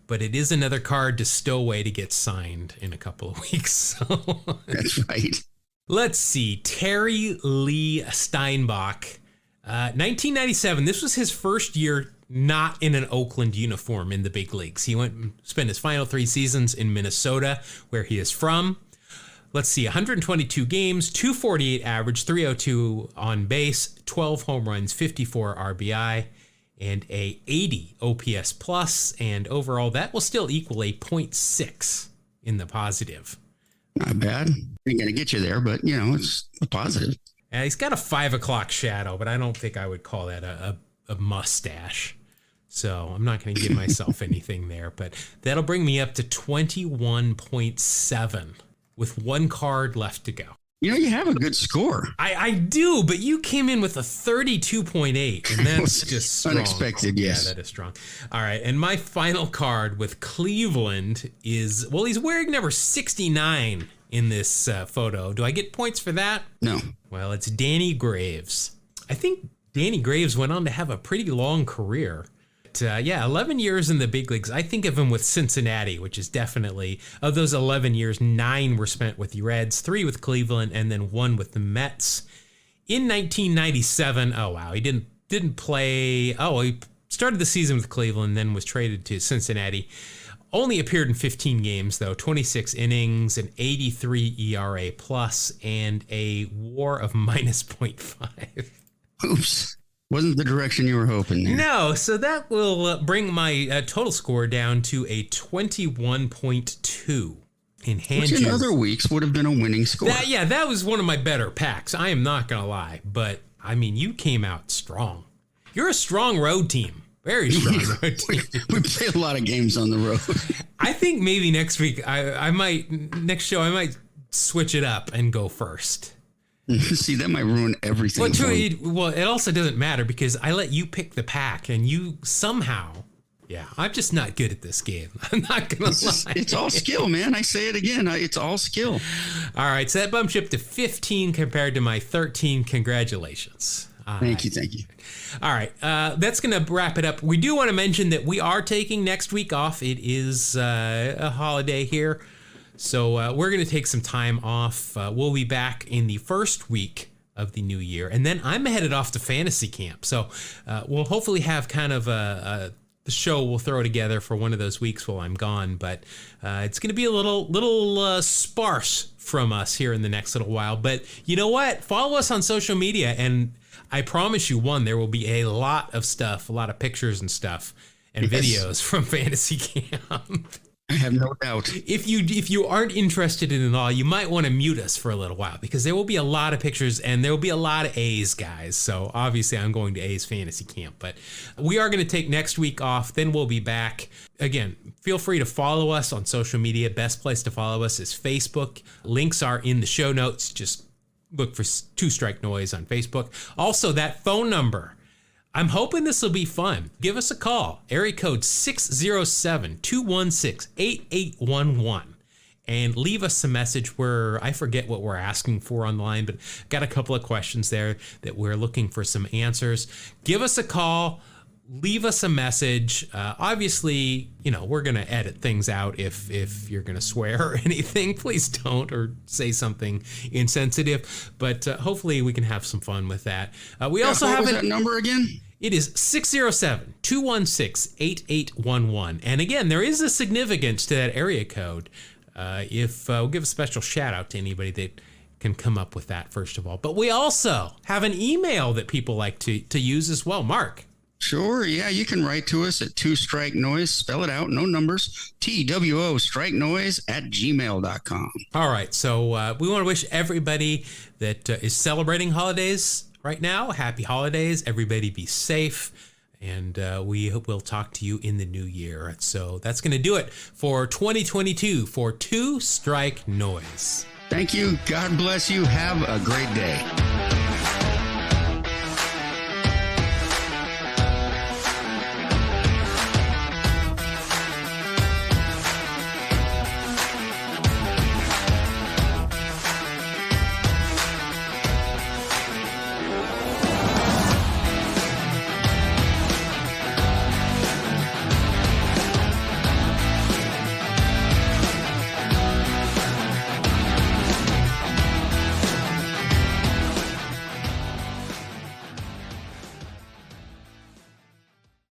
but it is another card to stow away to get signed in a couple of weeks. So That's right. let's see. Terry Lee Steinbach, 1997. This was his first year not in an Oakland uniform in the big leagues. He went and spent his final 3 seasons in Minnesota, where he is from. Let's see, 122 games, 248 average, 302 on base, 12 home runs, 54 RBI, and a 80 OPS plus. And overall, that will still equal a .6 in the positive. Not bad. Ain't gonna get you there, but it's a positive. And he's got a 5 o'clock shadow, but I don't think I would call that a mustache. So I'm not going to give myself anything there, but that'll bring me up to 21.7 with 1 card left to go. You have a good score. I do, but you came in with a 32.8, and that's just strong. Unexpected, yes. Yeah, that is strong. All right, and my final card with Cleveland is, well, he's wearing number 69 in this photo. Do I get points for that? No. Well, it's Danny Graves. I think Danny Graves went on to have a pretty long career. 11 years in the big leagues. I think of him with Cincinnati, which is definitely, of those 11 years, 9 were spent with the Reds, 3 with Cleveland, and then 1 with the Mets. In 1997, oh wow, he didn't play. Oh, he started the season with Cleveland, then was traded to Cincinnati. Only appeared in 15 games though, 26 innings, an 83 ERA plus, and a WAR of -0.5. Oops. Wasn't the direction you were hoping there. No, so that will bring my total score down to a 21.2 in hand. Which in other weeks would have been a winning score. That was one of my better packs. I am not going to lie. But, I mean, you came out strong. You're a strong road team. Very strong road team. We play a lot of games on the road. I think maybe next week, next show, I might switch it up and go first. See, that might ruin everything. Well, it also doesn't matter because I let you pick the pack and you somehow, I'm just not good at this game. I'm not going to lie. It's all skill, man. I say it again. It's all skill. All right. So that bumps you up to 15 compared to my 13. Congratulations. Thank you. All right. That's going to wrap it up. We do want to mention that we are taking next week off. It is a holiday here. So we're going to take some time off. We'll be back in the first week of the new year. And then I'm headed off to fantasy camp. So we'll hopefully have kind of the show we'll throw together for one of those weeks while I'm gone. But it's going to be a little sparse from us here in the next little while. But you know what? Follow us on social media. And I promise you, there will be a lot of stuff, a lot of pictures and stuff and videos from fantasy camp. I have no doubt. If you aren't interested in it all, you might want to mute us for a little while because there will be a lot of pictures and there will be a lot of A's, guys. So obviously I'm going to A's fantasy camp, but we are going to take next week off. Then we'll be back. Again, feel free to follow us on social media. Best place to follow us is Facebook. Links are in the show notes. Just look for 2 Strike Noise on Facebook. Also, that phone number. I'm hoping this will be fun. Give us a call. Area code 607-216-8811. And leave us a message where I forget what we're asking for online, but got a couple of questions there that we're looking for some answers. Give us a call. Leave us a message. Obviously, we're going to edit things out if you're going to swear or anything. Please don't, or say something insensitive. But hopefully we can have some fun with that. We also have that number again? It is 607-216-8811. And again, there is a significance to that area code. We'll give a special shout out to anybody that can come up with that, first of all. But we also have an email that people like to use as well. Mark. Sure. Yeah, you can write to us at 2Strike Noise. Spell it out. No numbers. TWO Strike Noise @gmail.com. All right. So we want to wish everybody that is celebrating holidays right now happy holidays. Everybody be safe. And we hope we'll talk to you in the new year. So that's going to do it for 2022 for 2 Strike Noise. Thank you. God bless you. Have a great day.